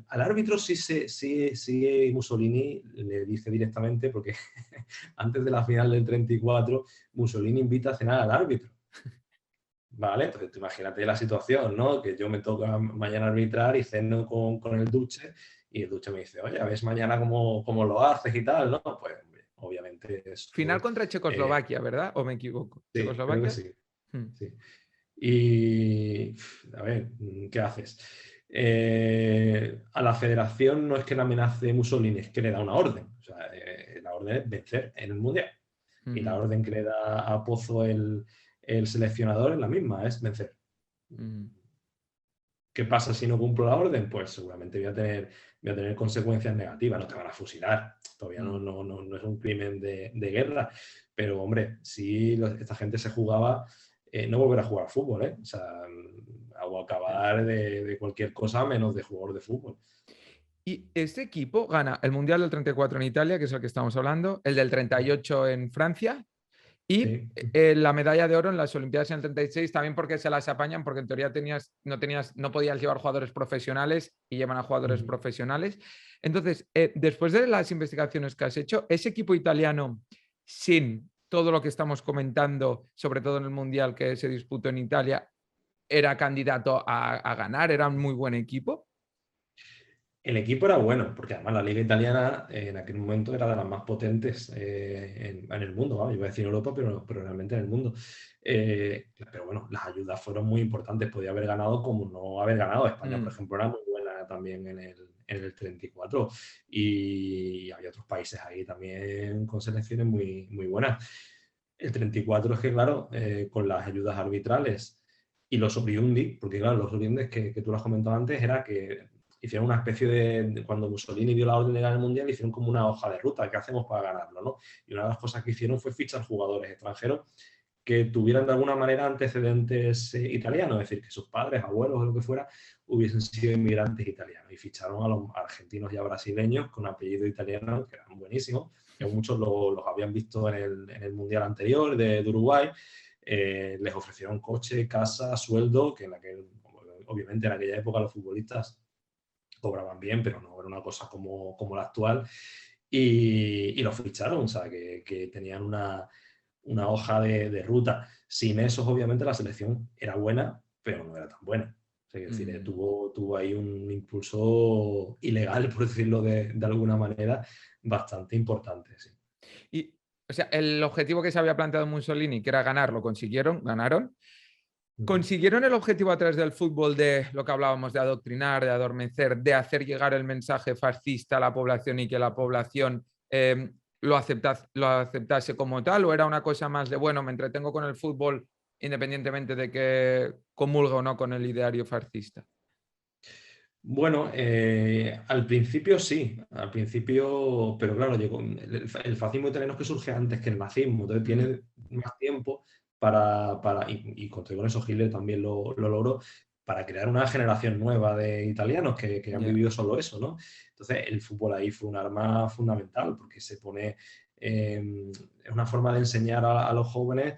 Al árbitro sí Mussolini le dice directamente, porque antes de la final del 34, Mussolini invita a cenar al árbitro. ¿Vale? Entonces, tú imagínate la situación, ¿no? Que yo me toca mañana arbitrar y ceno con el Duce y el Duce me dice, oye, a ver mañana cómo lo haces y tal, ¿no? Pues obviamente Final eso... contra eh, Checoslovaquia, ¿verdad? ¿O me equivoco? sí, creo que ¿Checoslovaquia? sí. Hmm. Sí. Y, a ver, ¿qué haces? A la federación no es que la amenace Mussolini, es que le da una orden. O sea, la orden es vencer en el Mundial. Y la Ujú, orden que le da a Pozo el seleccionador es la misma, es vencer. ujú. ¿Qué pasa si no cumplo la orden? Pues seguramente voy a tener consecuencias negativas, no te van a fusilar, todavía Mm. no es un crimen de guerra, pero hombre, si esta gente se jugaba, no volver a jugar al fútbol, ¿eh? O sea, o Sí. acabar de cualquier cosa menos de jugador de fútbol. Y este equipo gana el Mundial del 34 en Italia, que es el que estamos hablando, el del 38 en Francia Y Sí. la medalla de oro en las Olimpiadas en el 36 también porque se las apañan, porque en teoría no podías llevar jugadores profesionales y llevan a jugadores Ujú. profesionales. Entonces, después de las investigaciones que has hecho, ese equipo italiano, sin todo lo que estamos comentando, sobre todo en el Mundial que se disputó en Italia, era candidato a ganar, era un muy buen equipo. El equipo era bueno, porque además la liga italiana en aquel momento era de las más potentes en el mundo, vamos, yo iba a decir en Europa, pero realmente en el mundo. Pero bueno, las ayudas fueron muy importantes, podía haber ganado como no haber ganado. España, por Mm, ejemplo, era muy buena también en el 34 y había otros países ahí también con selecciones muy, muy buenas. El 34 es que, claro, con las ayudas arbitrales y los oriundi, porque claro, los oriundi que tú lo has comentado antes, era que hicieron una especie cuando Mussolini dio la orden de ganar el Mundial, hicieron como una hoja de ruta, ¿qué hacemos para ganarlo? ¿No? Y una de las cosas que hicieron fue fichar jugadores extranjeros que tuvieran de alguna manera antecedentes italianos, es decir, que sus padres, abuelos o lo que fuera, hubiesen sido inmigrantes italianos. Y ficharon a los argentinos y a brasileños con apellido italiano, que eran buenísimos, que muchos los habían visto en el Mundial anterior de Uruguay. Les ofrecieron coche, casa, sueldo, que obviamente en aquella época los futbolistas cobraban bien, pero no era una cosa como la actual. Y los ficharon, o sea, que tenían una hoja de ruta. Sin esos, obviamente, la selección era buena, pero no era tan buena. O sea, es decir, mm. tuvo ahí un impulso ilegal, por decirlo de alguna manera, bastante importante. Sí. Y, o sea, el objetivo que se había planteado Mussolini, que era ganar, lo consiguieron, ganaron. Ujú. ¿Consiguieron el objetivo a través del fútbol de lo que hablábamos, de adoctrinar, de adormecer, de hacer llegar el mensaje fascista a la población y que la población lo aceptase como tal? ¿O era una cosa más de, bueno, me entretengo con el fútbol independientemente de que comulgue o no con el ideario fascista? Bueno, al principio sí, al principio, pero claro, llegó, el fascismo italiano es que surge antes que el nazismo, entonces Mm, tiene más tiempo y con eso Hitler también lo logró, para crear una generación nueva de italianos que han yeah. vivido solo eso, ¿no? Entonces el fútbol ahí fue un arma fundamental, porque es una forma de enseñar a los jóvenes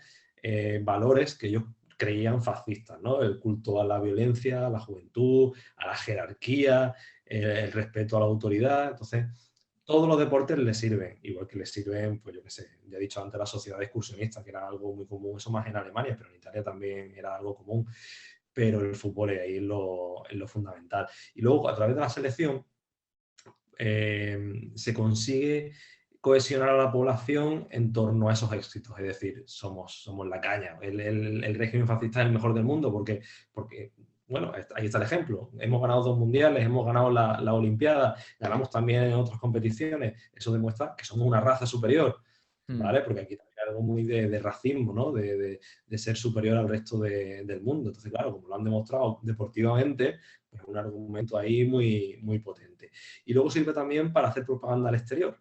valores que ellos creían fascistas, ¿no? El culto a la violencia, a la juventud, a la jerarquía, el respeto a la autoridad. Entonces, todos los deportes les sirven, igual que les sirven, pues yo qué sé, ya he dicho antes, la sociedad excursionista, que era algo muy común, eso más en Alemania, pero en Italia también era algo común, pero el fútbol ahí es lo fundamental. Y luego, a través de la selección, se consigue cohesionar a la población en torno a esos éxitos, es decir, somos la caña. El régimen fascista es el mejor del mundo porque bueno, ahí está el ejemplo. Hemos ganado 2 mundiales, hemos ganado la Olimpiada, ganamos también en otras competiciones. Eso demuestra que somos una raza superior, Mm. ¿vale? Porque aquí también hay algo muy de racismo, ¿no? De ser superior al resto del mundo. Entonces, claro, como lo han demostrado deportivamente, pues es un argumento ahí muy, muy potente. Y luego sirve también para hacer propaganda al exterior.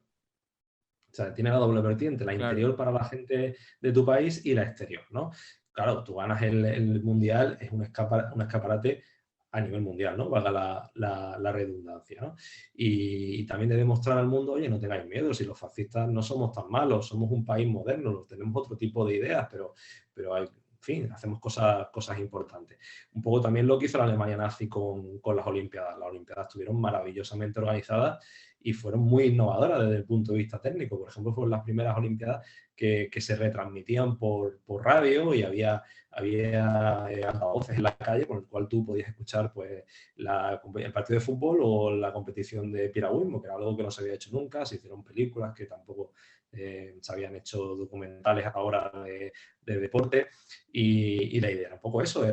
O sea, tiene la doble vertiente, la Claro. interior para la gente de tu país y la exterior, ¿no? Claro, tú ganas el mundial, es un escaparate a nivel mundial, ¿no? Valga la redundancia, ¿no? Y también de demostrar al mundo, oye, no tengáis miedo, si los fascistas no somos tan malos, somos un país moderno, tenemos otro tipo de ideas, pero hay, en fin, hacemos cosas importantes. Un poco también lo que hizo la Alemania nazi con las Olimpiadas. Las Olimpiadas estuvieron maravillosamente organizadas y fueron muy innovadoras desde el punto de vista técnico. Por ejemplo, fueron las primeras Olimpiadas que se retransmitían por radio y había altavoces en la calle con el cual tú podías escuchar pues, el partido de fútbol o la competición de piragüismo, que era algo que no se había hecho nunca. Se hicieron películas que tampoco se habían hecho documentales ahora de deporte y la idea era un poco eso,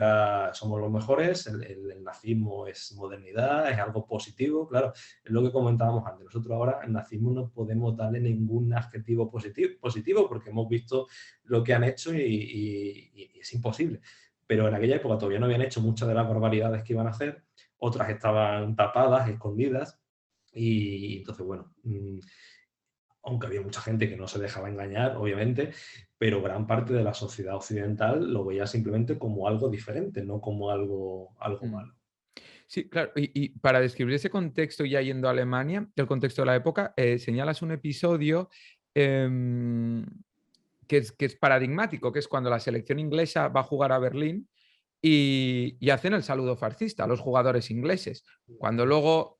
somos los mejores, el nazismo es modernidad, es algo positivo, claro, es lo que comentábamos antes. Nosotros ahora al nazismo no podemos darle ningún adjetivo positivo porque hemos visto lo que han hecho y es imposible. Pero en aquella época todavía no habían hecho muchas de las barbaridades que iban a hacer, otras estaban tapadas, escondidas, y entonces, bueno, aunque había mucha gente que no se dejaba engañar, obviamente, pero gran parte de la sociedad occidental lo veía simplemente como algo diferente, no como algo Mm. malo. Sí, claro. Y para describir ese contexto ya yendo a Alemania, el contexto de la época, señalas un episodio em, que es paradigmático, que es cuando la selección inglesa va a jugar a Berlín y hacen el saludo fascista a los jugadores ingleses. Cuando luego,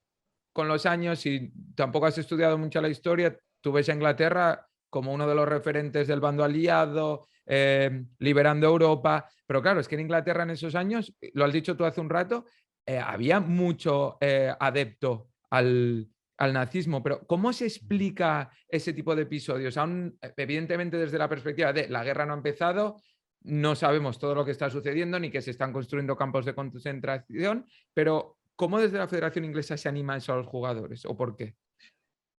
con los años, si tampoco has estudiado mucho la historia, tú ves a Inglaterra como uno de los referentes del bando aliado, liberando Europa. Pero claro, es que en Inglaterra en esos años, lo has dicho tú hace un rato, había mucho adepto al nazismo, pero ¿cómo se explica ese tipo de episodios? Aún, evidentemente, desde la perspectiva de la guerra no ha empezado, no sabemos todo lo que está sucediendo ni que se están construyendo campos de concentración, pero ¿cómo desde la Federación Inglesa se anima eso a los jugadores o por qué?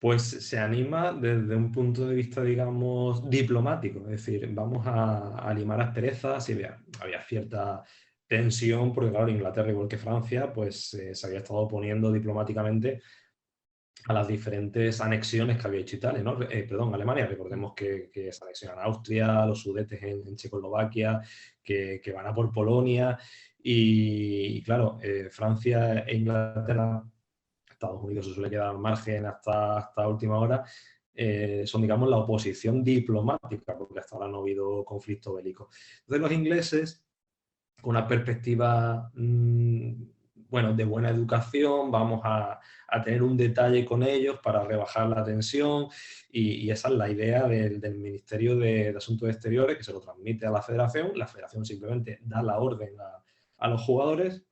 Pues se anima desde un punto de vista, digamos, diplomático, es decir, vamos a limar asperezas y había cierta tensión, porque claro, Inglaterra, igual que Francia, pues se había estado oponiendo diplomáticamente a las diferentes anexiones que había hecho Italia, ¿no? Perdón, Alemania, recordemos que se anexionan Austria, los Sudetes en Checoslovaquia, que van a por Polonia, y claro, Francia e Inglaterra, Estados Unidos se suele quedar al margen hasta última hora, son, digamos, la oposición diplomática, porque hasta ahora no ha habido conflicto bélico. Entonces los ingleses, con una perspectiva, bueno, de buena educación, vamos a tener un detalle con ellos para rebajar la tensión, y esa es la idea del Ministerio de Asuntos Exteriores, que se lo transmite a la federación simplemente da la orden a los jugadores,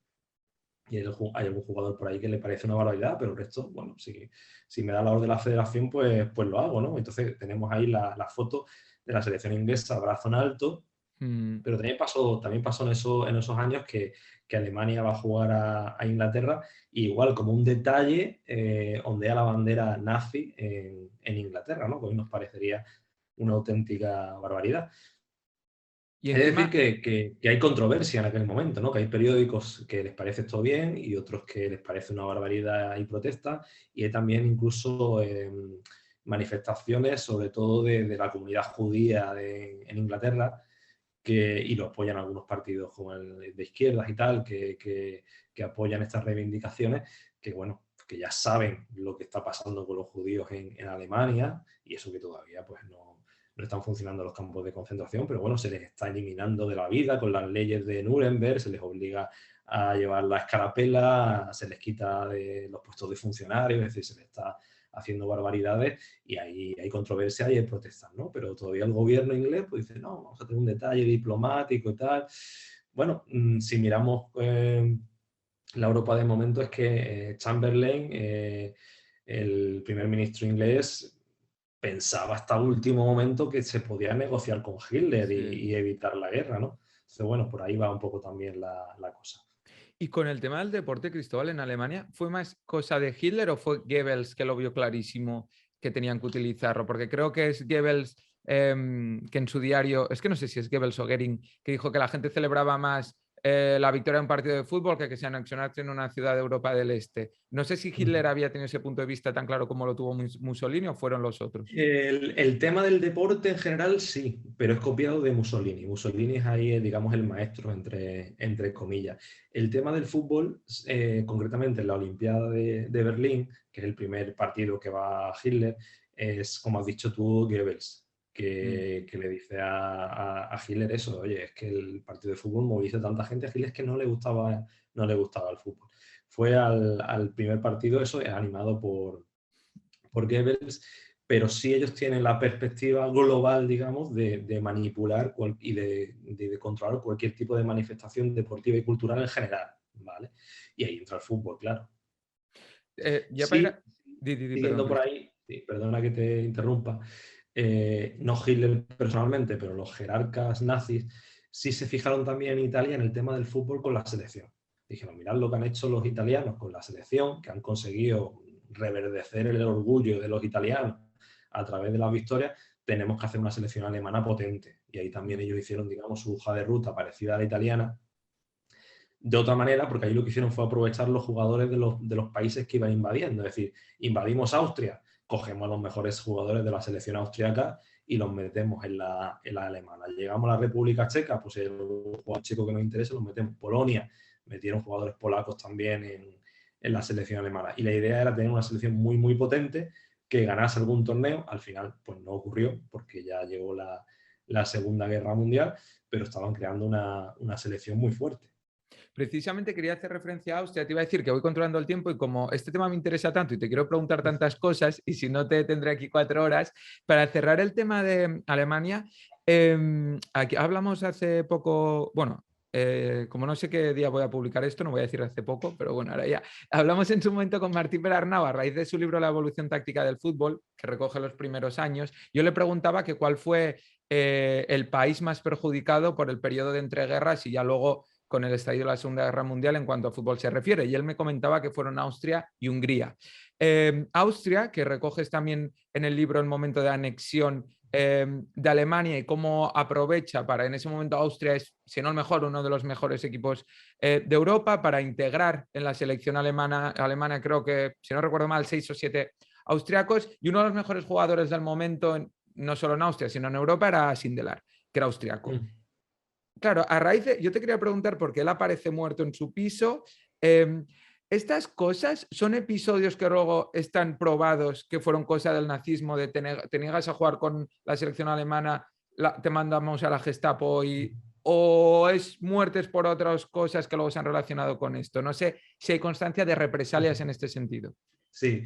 y hay algún jugador por ahí que le parece una barbaridad, pero el resto, bueno, si me da la orden de la federación, pues lo hago, ¿no? Entonces tenemos ahí la foto de la selección inglesa, brazo en alto, Mm. pero también pasó en esos años que Alemania va a jugar a Inglaterra, y igual como un detalle, ondea la bandera nazi en Inglaterra, ¿no? Que hoy nos parecería una auténtica barbaridad. Y Es decir, encima, que hay controversia en aquel momento, ¿no? Que hay periódicos que les parece esto bien y otros que les parece una barbaridad y protesta. Y hay también incluso manifestaciones, sobre todo de la comunidad judía en Inglaterra, y lo apoyan algunos partidos como el de izquierdas y tal, que apoyan estas reivindicaciones, que bueno, que ya saben lo que está pasando con los judíos en Alemania, y eso que todavía pues no están funcionando los campos de concentración, pero bueno, se les está eliminando de la vida con las leyes de Nuremberg, se les obliga a llevar la escarapela, se les quita de los puestos de funcionarios, es decir, se les está haciendo barbaridades, y hay controversia y hay protestas, ¿no? Pero todavía el gobierno inglés pues dice, no, vamos a tener un detalle diplomático y tal. Bueno, si miramos la Europa de momento, es que Chamberlain, el primer ministro inglés, pensaba hasta último momento que se podía negociar con Hitler sí. y evitar la guerra, ¿no? Entonces, bueno, por ahí va un poco también la cosa. Y con el tema del deporte, Cristóbal, en Alemania, ¿fue más cosa de Hitler o fue Goebbels que lo vio clarísimo que tenían que utilizarlo? Porque creo que es Goebbels que en su diario, es que no sé si es Goebbels o Goering, que dijo que la gente celebraba más la victoria en un partido de fútbol que se anexionase en una ciudad de Europa del Este. No sé si Hitler había tenido ese punto de vista tan claro como lo tuvo Mussolini o fueron los otros. El tema del deporte en general sí, pero es copiado de Mussolini. Mussolini es ahí, digamos, el maestro, entre comillas. El tema del fútbol, concretamente en la Olimpiada de Berlín, que es el primer partido que va a Hitler, es, como has dicho tú, Goebbels, Mm. que le dice a Hitler eso: oye, es que el partido de fútbol moviliza a tanta gente. A Hitler es que no le gustaba el fútbol. Fue al primer partido, eso es animado por Goebbels, pero sí ellos tienen la perspectiva global, digamos, de manipular y de controlar cualquier tipo de manifestación deportiva y cultural en general, ¿vale? Y ahí entra el fútbol, claro. Ya para ir Sí, a... Perdón, siguiendo por Cristóbal. ahí, sí, perdona que te interrumpa, no Hitler personalmente, pero los jerarcas nazis sí se fijaron también en Italia en el tema del fútbol con la selección. Dijeron, mirad lo que han hecho los italianos con la selección, que han conseguido reverdecer el orgullo de los italianos a través de las victorias, tenemos que hacer una selección alemana potente. Y ahí también Mm. ellos hicieron, digamos, su hoja de ruta parecida a la italiana, de otra manera, porque ahí lo que hicieron fue aprovechar los jugadores de los países que iban invadiendo. Es decir, invadimos Austria, cogemos a los mejores jugadores de la selección austriaca y los metemos en la alemana. Llegamos a la República Checa, pues el jugador checo que nos interesa los metemos. Polonia, metieron jugadores polacos también en la selección alemana. Y la idea era tener una selección muy, muy potente que ganase algún torneo. Al final, pues no ocurrió, porque ya llegó la Segunda Guerra Mundial, pero estaban creando una selección muy fuerte. Precisamente quería hacer referencia a Austria, te iba a decir que voy controlando el tiempo y como este tema me interesa tanto y te quiero preguntar tantas cosas, y si no te tendré aquí 4 horas, para cerrar el tema de Alemania, aquí hablamos hace poco, bueno, como no sé qué día voy a publicar esto, no voy a decir hace poco, pero bueno, ahora ya. Hablamos en su momento con Martín Perarnau a raíz de su libro La evolución táctica del fútbol, que recoge los primeros años. Yo le preguntaba que cuál fue el país más perjudicado por el periodo de entreguerras y ya luego con el estallido de la Segunda Guerra Mundial en cuanto a fútbol se refiere. Y él me comentaba que fueron Austria y Hungría. Austria, que recoges también en el libro el momento de anexión de Alemania y cómo aprovecha para, en ese momento Austria es, si no el mejor, uno de los mejores equipos de Europa para integrar en la selección alemana, creo que, si no recuerdo mal, 6 o 7 austriacos, y uno de los mejores jugadores del momento, no solo en Austria, sino en Europa, era Sindelar, que era austriaco. Claro, a raíz de, yo te quería preguntar por qué él aparece muerto en su piso. Estas cosas son episodios que luego están probados que fueron cosa del nazismo, de te niegas a jugar con la selección alemana, te mandamos a la Gestapo o es muertes por otras cosas que luego se han relacionado con esto. No sé si hay constancia de represalias en este sentido. Sí,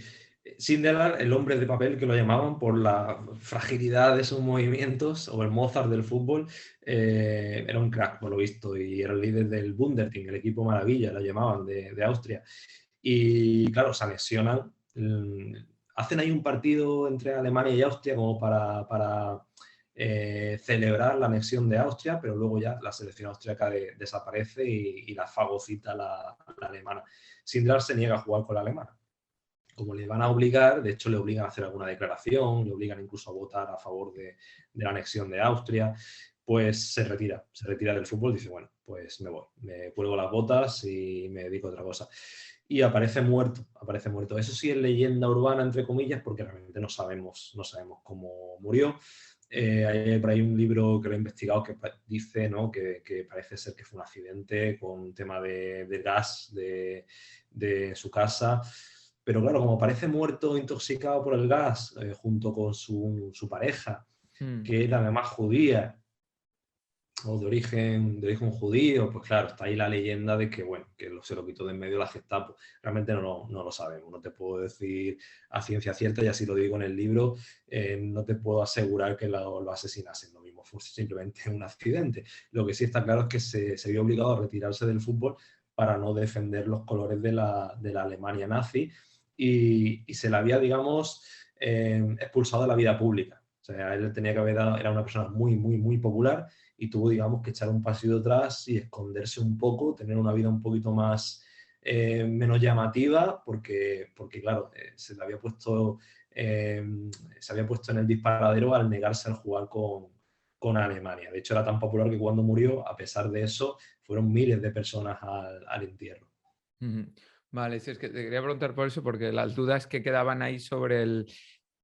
Sindelar, el hombre de papel que lo llamaban por la fragilidad de sus movimientos, o el Mozart del fútbol, era un crack, por lo visto, y era el líder del Wunderteam, el equipo maravilla, lo llamaban, de Austria. Y claro, se anexionan, hacen ahí un partido entre Alemania y Austria como para celebrar la anexión de Austria, pero luego ya la selección austríaca desaparece y la fagocita la alemana. Sindelar se niega a jugar con la alemana. Como le van a obligar, de hecho le obligan a hacer alguna declaración, le obligan incluso a votar a favor de la anexión de Austria, pues se retira del fútbol, dice, bueno, pues me voy, me cuelgo las botas y me dedico a otra cosa. Y aparece muerto, aparece muerto. Eso sí es leyenda urbana, entre comillas, porque realmente no sabemos cómo murió. Hay por ahí un libro que lo he investigado que dice, ¿no?, que parece ser que fue un accidente con un tema de gas de su casa. Pero claro, como parece muerto intoxicado por el gas, junto con su pareja, que era además judía, o de origen judío, pues claro, está ahí la leyenda de que, bueno, que se lo quitó de en medio la Gestapo. Realmente no lo sabemos, no te puedo decir a ciencia cierta, y así lo digo en el libro, no te puedo asegurar que lo asesinasen, lo mismo fue simplemente un accidente. Lo que sí está claro es que se vio obligado a retirarse del fútbol para no defender los colores de la Alemania nazi, y se le había, digamos, expulsado de la vida pública. O sea, él tenía que haber dado, era una persona muy, muy, muy popular, y tuvo, digamos, que echar un pasito atrás y esconderse un poco, tener una vida un poquito más menos llamativa, porque claro, se había puesto en el disparadero al negarse a jugar con Alemania. De hecho, era tan popular que cuando murió, a pesar de eso, fueron miles de personas al entierro. Vale, sí, es que te quería preguntar por eso, porque las dudas que quedaban ahí sobre el...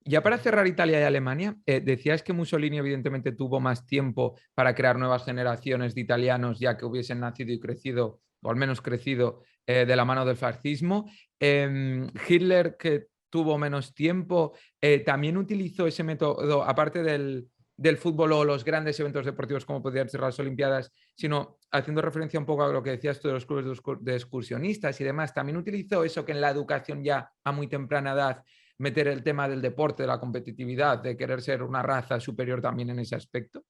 Ya para cerrar Italia y Alemania, decías que Mussolini evidentemente tuvo más tiempo para crear nuevas generaciones de italianos ya que hubiesen nacido y crecido, o al menos crecido, de la mano del fascismo. Hitler, que tuvo menos tiempo, también utilizó ese método, aparte del fútbol o los grandes eventos deportivos como podrían ser las Olimpiadas, sino haciendo referencia un poco a lo que decías tú de los clubes de excursionistas y demás, también utilizó eso que en la educación ya a muy temprana edad meter el tema del deporte, de la competitividad, de querer ser una raza superior también en ese aspecto.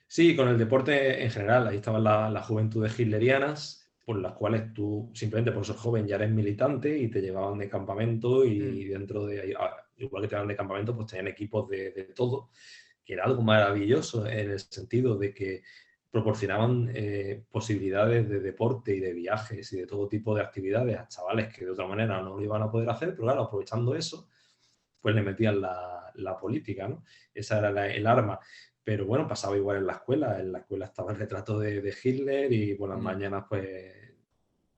Sí, con el deporte en general, ahí estaban las juventudes hitlerianas, por las cuales tú simplemente por ser joven ya eres militante y te llevaban de campamento, y dentro de, igual que te llevaban de campamento, pues tenían equipos de todo, que era algo maravilloso en el sentido de que proporcionaban posibilidades de deporte y de viajes y de todo tipo de actividades a chavales que de otra manera no lo iban a poder hacer, pero claro, aprovechando eso, pues le metían la política, ¿no? Esa era el arma. Pero bueno, pasaba igual en la escuela estaba el retrato de Hitler, y por las mañanas pues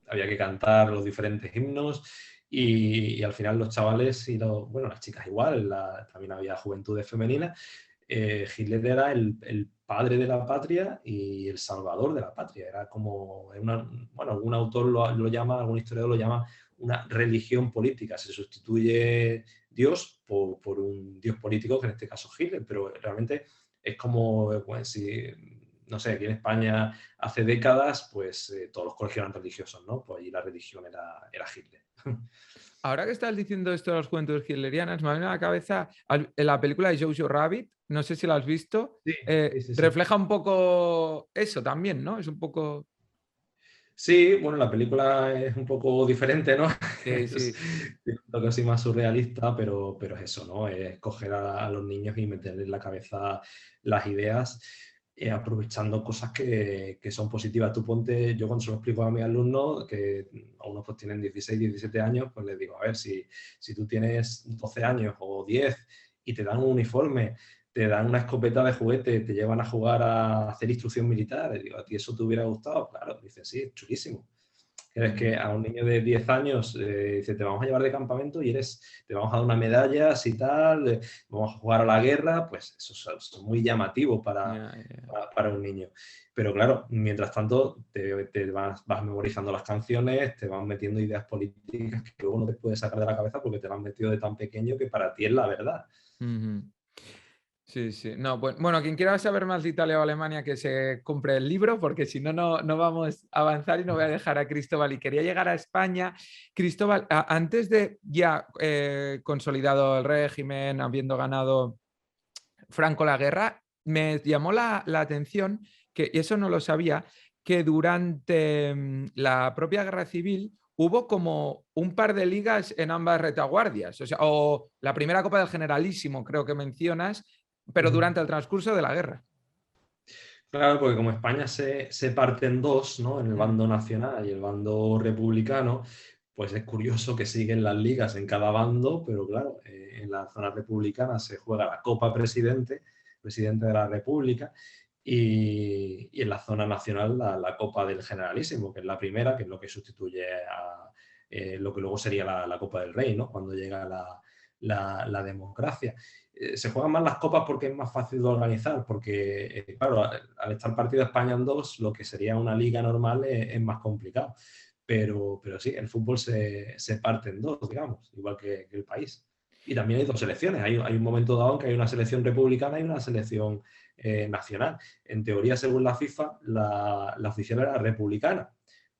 había que cantar los diferentes himnos, y al final los chavales y bueno, las chicas igual, también había juventudes femeninas. Hitler era el padre de la patria y el salvador de la patria. Era como, bueno, algún autor lo llama, algún historiador lo llama una religión política. Se sustituye Dios por un Dios político, que en este caso Hitler, pero realmente es como, pues, si, no sé, aquí en España hace décadas, pues todos los colegios eran religiosos, ¿no? Pues allí la religión era Hitler. Ahora que estás diciendo esto de las juventudes hitlerianas, me ha venido a la cabeza en la película de Jojo Rabbit, no sé si la has visto, Sí, sí, sí, sí. refleja un poco eso también, ¿no? Es un poco... Sí, bueno, la película es un poco diferente, ¿no? Sí, sí. Es un toque así más surrealista, pero es eso, ¿no? Es coger a los niños y meterles en la cabeza las ideas, aprovechando cosas que son positivas. Tú ponte, yo cuando se lo explico a mis alumnos, que a unos pues tienen 16, 17 años, pues les digo, a ver, si tú tienes 12 años o 10 y te dan un uniforme, te dan una escopeta de juguete, te llevan a jugar a hacer instrucción militar. Y digo, ¿a ti eso te hubiera gustado? Claro, dice, sí, es chulísimo. Es que a un niño de 10 años dice, te vamos a llevar de campamento y te vamos a dar unas medallas y tal, vamos a jugar a la guerra, pues eso es muy llamativo Ya, ya. para un niño. Pero claro, mientras tanto te vas memorizando las canciones, te van metiendo ideas políticas que luego no te puedes sacar de la cabeza porque te las han metido de tan pequeño que para ti es la verdad. Ujú. Sí, sí. No, bueno, quien quiera saber más de Italia o Alemania, que se compre el libro, porque si no, no vamos a avanzar y no voy a dejar a Cristóbal. Y quería llegar a España. Cristóbal, antes de ya consolidado el régimen, habiendo ganado Franco la guerra, me llamó la atención, que, y eso no lo sabía, que durante la propia guerra civil hubo como un par de ligas en ambas retaguardias, o sea, o la primera Copa del Generalísimo, creo que mencionas, pero Ujú. durante el transcurso de la guerra. Claro, porque como España se parte en dos, ¿no? En el Mm, bando nacional y el bando republicano, pues es curioso que siguen las ligas en cada bando, pero claro, en la zona republicana se juega la Copa Presidente, presidente de la República, y en la zona nacional la Copa del Generalísimo, que es la primera, que es lo que sustituye a lo que luego sería la Copa del Rey, ¿no? Cuando llega la democracia. Se juegan más las copas porque es más fácil de organizar, porque, claro, al estar partido España en dos, lo que sería una liga normal es más complicado. Pero sí, el fútbol se parte en dos, digamos, igual que el país. Y también hay dos selecciones. Hay un momento dado en que hay una selección republicana y una selección nacional. En teoría, según la FIFA, la oficial era republicana,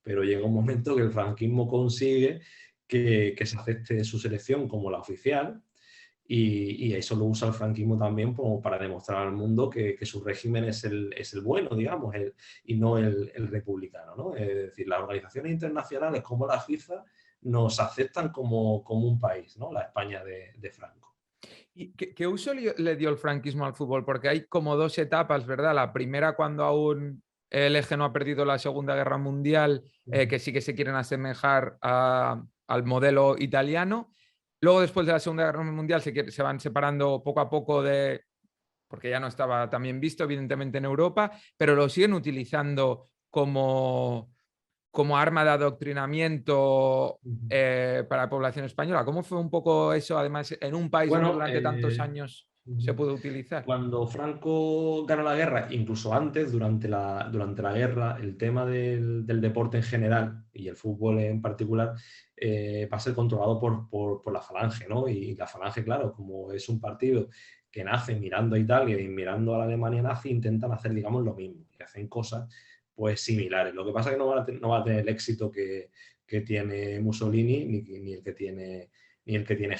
pero llega un momento que el franquismo consigue que se acepte su selección como la oficial y eso lo usa el franquismo también como para demostrar al mundo que su régimen es el bueno, digamos, y no el republicano, ¿no? Es decir, las organizaciones internacionales como la FIFA nos aceptan como un país, ¿no? La España de Franco. ¿Y qué uso le dio el franquismo al fútbol? Porque hay como dos etapas, ¿verdad? La primera cuando aún el eje no ha perdido la Segunda Guerra Mundial, que sí que se quieren asemejar al modelo italiano. Luego, después de la Segunda Guerra Mundial, se van separando poco a poco porque ya no estaba tan bien visto, evidentemente, en Europa, pero lo siguen utilizando como arma de adoctrinamiento para la población española. ¿Cómo fue un poco eso, además, en un país donde Bueno, durante tantos años se pudo utilizar? cuando Franco gana la guerra, incluso antes, durante la guerra, el tema del deporte en general y el fútbol en particular va a ser controlado por la Falange, ¿no? Y la Falange, claro, como es un partido que nace mirando a Italia y mirando a la Alemania nazi, intentan hacer, digamos, lo mismo y hacen cosas pues similares. Lo que pasa es que no va a tener el éxito que tiene Mussolini ni el que tiene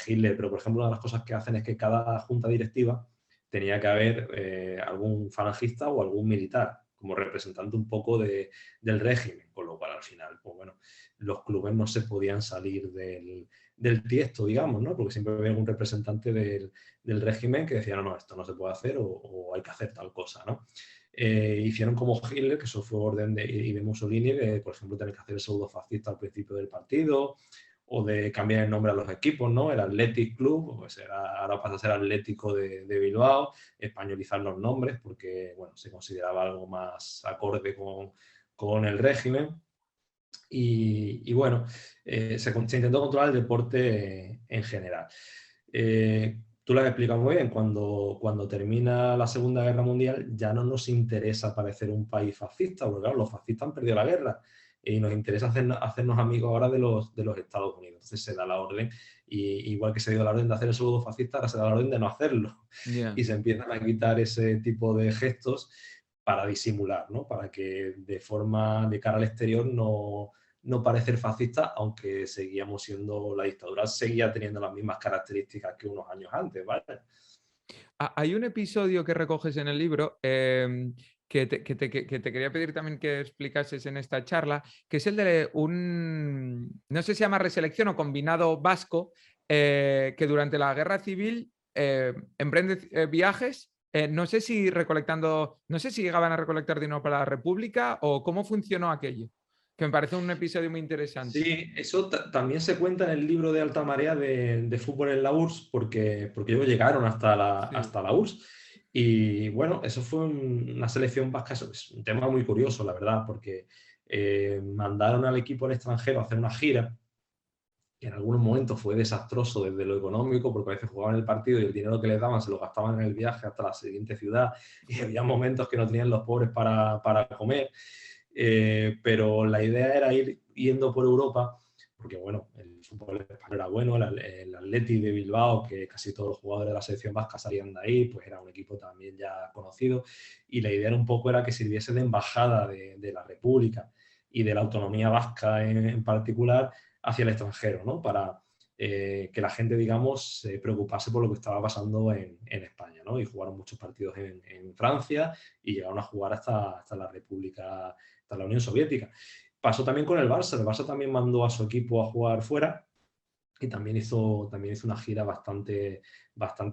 Hitler, pero por ejemplo una de las cosas que hacen es que cada junta directiva tenía que haber algún falangista o algún militar como representante un poco del régimen, con lo cual al final, pues bueno, los clubes no se podían salir del tiesto, digamos, ¿no? Porque siempre había algún representante del régimen que decía, no, esto no se puede hacer o hay que hacer tal cosa, ¿no? Hicieron como Hitler, que eso fue orden de Mussolini, de, por ejemplo, tener que hacer el pseudo fascista al principio del partido, o de cambiar el nombre a los equipos, ¿no? El Athletic Club, pues ahora pasa a ser Atlético de Bilbao, españolizar los nombres porque, bueno, se consideraba algo más acorde con el régimen. Bueno, se intentó controlar el deporte en general. Tú lo has explicado muy bien, cuando termina la Segunda Guerra Mundial ya no nos interesa parecer un país fascista, porque claro, los fascistas han perdido la guerra y nos interesa hacernos amigos ahora de los Estados Unidos. Entonces se da la orden, y igual que se dio la orden de hacer el saludo fascista, ahora se da la orden de no hacerlo. Ya. Y se empiezan a quitar ese tipo de gestos para disimular, ¿no? Para que de forma de cara al exterior no parecer fascista, aunque seguíamos siendo, la dictadura seguía teniendo las mismas características que unos años antes, ¿vale? Hay un episodio que recoges en el libro que te quería pedir también que explicases en esta charla, que es el de no sé si se llama reselección o combinado vasco, que durante la guerra civil emprende viajes. No sé si no sé si llegaban a recolectar dinero para la República o cómo funcionó aquello, que me parece un episodio muy interesante. Sí, eso también se cuenta en el libro de Alta Marea de fútbol en la URSS, porque ellos llegaron Sí. hasta la URSS. Y bueno, eso fue una selección vasca, eso es un tema muy curioso, la verdad, porque mandaron al equipo al extranjero a hacer una gira, que en algunos momentos fue desastroso desde lo económico, porque a veces jugaban el partido y el dinero que les daban se lo gastaban en el viaje hasta la siguiente ciudad, y había momentos que no tenían los pobres para comer. Pero la idea era ir yendo por Europa, porque bueno, el fútbol español era bueno, el Athletic de Bilbao, que casi todos los jugadores de la selección vasca salían de ahí, pues era un equipo también ya conocido, y la idea era un poco era que sirviese de embajada de la República y de la autonomía vasca en particular hacia el extranjero, ¿no? Para que la gente, digamos, se preocupase por lo que estaba pasando en España, ¿no? Y jugaron muchos partidos en Francia y llegaron a jugar hasta la República, hasta la Unión Soviética. Pasó también con el Barça también mandó a su equipo a jugar fuera y también hizo una gira bastante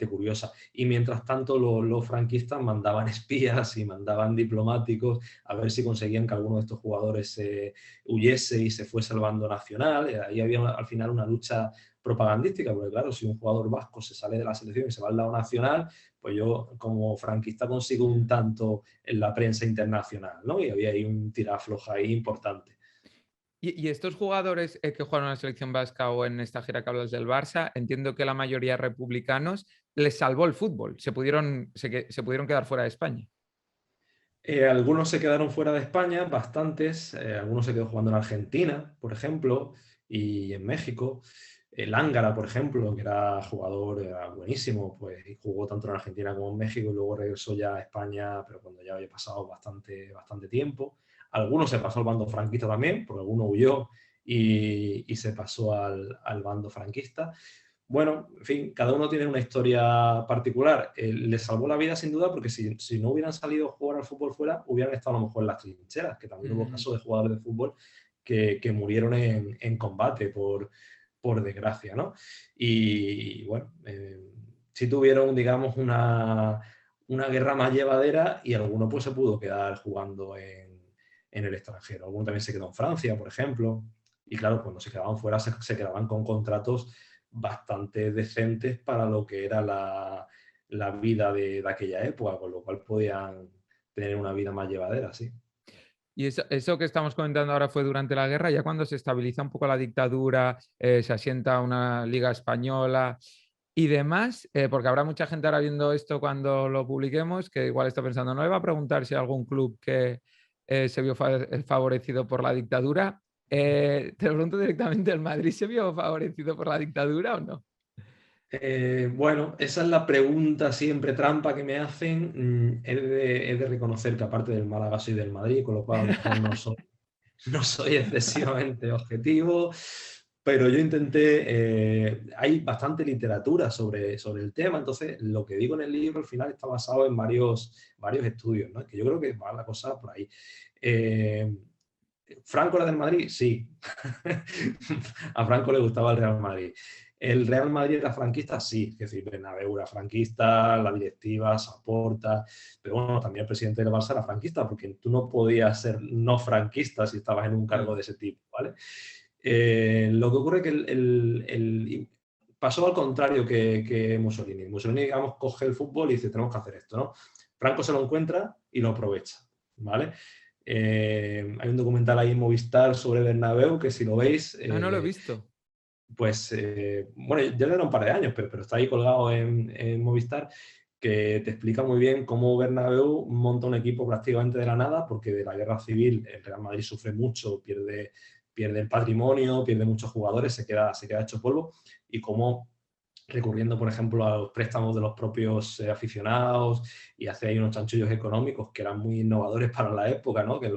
curiosa. Y mientras tanto los franquistas mandaban espías y mandaban diplomáticos a ver si conseguían que alguno de estos jugadores huyese y se fuese al bando nacional. Ahí había al final una lucha propagandística, porque claro, si un jugador vasco se sale de la selección y se va al lado nacional, pues yo como franquista consigo un tanto en la prensa internacional, ¿no? Y había ahí un tirafloja ahí importante. Y estos jugadores que jugaron en la selección vasca o en esta gira que hablas del Barça, entiendo que la mayoría republicanos les salvó el fútbol, se pudieron quedar fuera de España. Algunos se quedaron fuera de España, bastantes. Algunos se quedó jugando en Argentina, por ejemplo, y en México. El Ángara, por ejemplo, que era jugador, era buenísimo, pues jugó tanto en Argentina como en México y luego regresó ya a España, pero cuando ya había pasado bastante tiempo. Algunos se pasó al bando franquista también, porque alguno huyó y se pasó al bando franquista. Bueno, en fin, cada uno tiene una historia particular. Les salvó la vida sin duda porque si no hubieran salido a jugar al fútbol fuera, hubieran estado a lo mejor en las trincheras, que también hubo casos de jugadores de fútbol que murieron en combate, por desgracia, ¿no? Y bueno, sí tuvieron, digamos, una guerra más llevadera y alguno pues se pudo quedar jugando en el extranjero. Alguno también se quedó en Francia, por ejemplo. Y claro, cuando se quedaban fuera se quedaban con contratos bastante decentes para lo que era la vida de aquella época, con lo cual podían tener una vida más llevadera, sí. Y eso que estamos comentando ahora fue durante la guerra, ya cuando se estabiliza un poco la dictadura, se asienta una liga española y demás, porque habrá mucha gente ahora viendo esto cuando lo publiquemos que igual está pensando, no le va a preguntar si algún club que se vio favorecido por la dictadura. Te lo pregunto directamente, ¿el Madrid se vio favorecido por la dictadura o no? Bueno, esa es la pregunta siempre trampa que me hacen. He de reconocer que aparte del Málaga soy del Madrid, con lo cual a lo mejor no soy excesivamente objetivo, pero yo intenté, hay bastante literatura sobre el tema, entonces lo que digo en el libro al final está basado en varios estudios, ¿no? Que yo creo que va la cosa por ahí. Eh, ¿Franco era del Madrid? Sí. A Franco le gustaba el Real Madrid. ¿El Real Madrid era franquista? Sí. Es decir, Bernabéu era franquista, la directiva, Saporta, pero bueno, también el presidente del Barça era franquista, porque tú no podías ser no franquista si estabas en un cargo de ese tipo, ¿vale? Lo que ocurre es que pasó al contrario que Mussolini. Mussolini, digamos, coge el fútbol y dice, tenemos que hacer esto, ¿no? Franco se lo encuentra y lo aprovecha, ¿vale? Hay un documental ahí en Movistar sobre Bernabéu que si lo veis, Ah, no lo he visto. pues, bueno, ya le da un par de años, pero está ahí colgado en Movistar. que te explica muy bien cómo Bernabéu monta un equipo prácticamente de la nada, porque de la guerra civil el Real Madrid sufre mucho, pierde el patrimonio, pierde muchos jugadores, se queda hecho polvo, y cómo recurriendo, por ejemplo, a los préstamos de los propios aficionados y hace ahí unos chanchullos económicos que eran muy innovadores para la época, ¿no? Que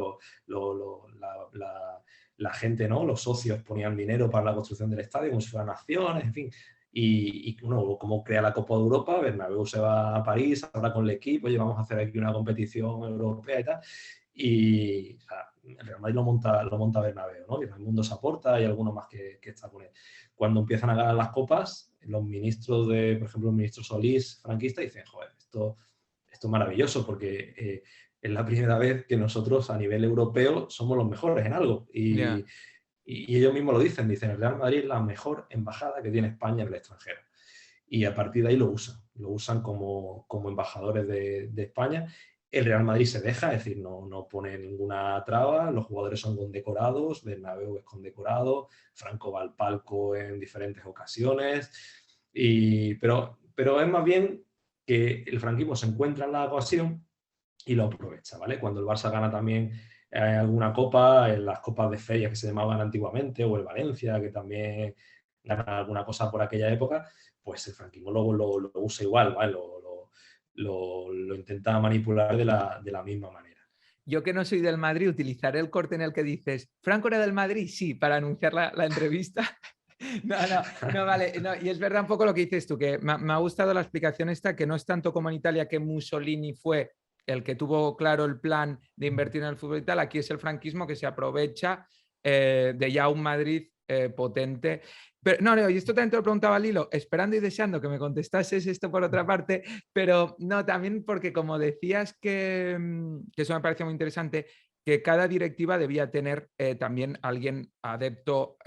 la gente, ¿no? Los socios ponían dinero para la construcción del estadio como si fueran acciones, en fin. Y bueno, cómo crea la Copa de Europa, Bernabéu se va a París, habla con el equipo, oye, vamos a hacer aquí una competición europea y tal. Y o sea, el Real Madrid lo monta Bernabéu, ¿no? Y el mundo se aporta y alguno más que está con él. Cuando empiezan a ganar las copas, los ministros por ejemplo, el ministro Solís, franquista, dicen, joder, esto es maravilloso porque es la primera vez que nosotros a nivel europeo somos los mejores en algo. Ya. Y ellos mismos lo dicen, el Real Madrid es la mejor embajada que tiene España en el extranjero. Y a partir de ahí lo usan como embajadores de España. El Real Madrid se deja, es decir, no pone ninguna traba, los jugadores son condecorados, Bernabéu es condecorado, Franco va al palco en diferentes ocasiones, pero es más bien que el franquismo se encuentra en la ocasión y lo aprovecha, ¿vale? Cuando el Barça gana también alguna copa, en las copas de feria que se llamaban antiguamente, o el Valencia, que también gana alguna cosa por aquella época, pues el franquismo lo usa igual, ¿vale? Lo intenta manipular de la misma manera. Yo que no soy del Madrid, utilizaré el corte en el que dices, ¿Franco era del Madrid? Sí, para anunciar la entrevista. No, vale. No, y es verdad un poco lo que dices tú, que me ha gustado la explicación esta, que no es tanto como en Italia, que Mussolini fue el que tuvo claro el plan de invertir en el fútbol y tal. Aquí es el franquismo que se aprovecha de ya un Madrid potente. Pero no, y esto también te lo preguntaba Lilo, esperando y deseando que me contestases esto por otra parte, pero no, también porque como decías que eso me parece muy interesante, que cada directiva debía tener también alguien adepto,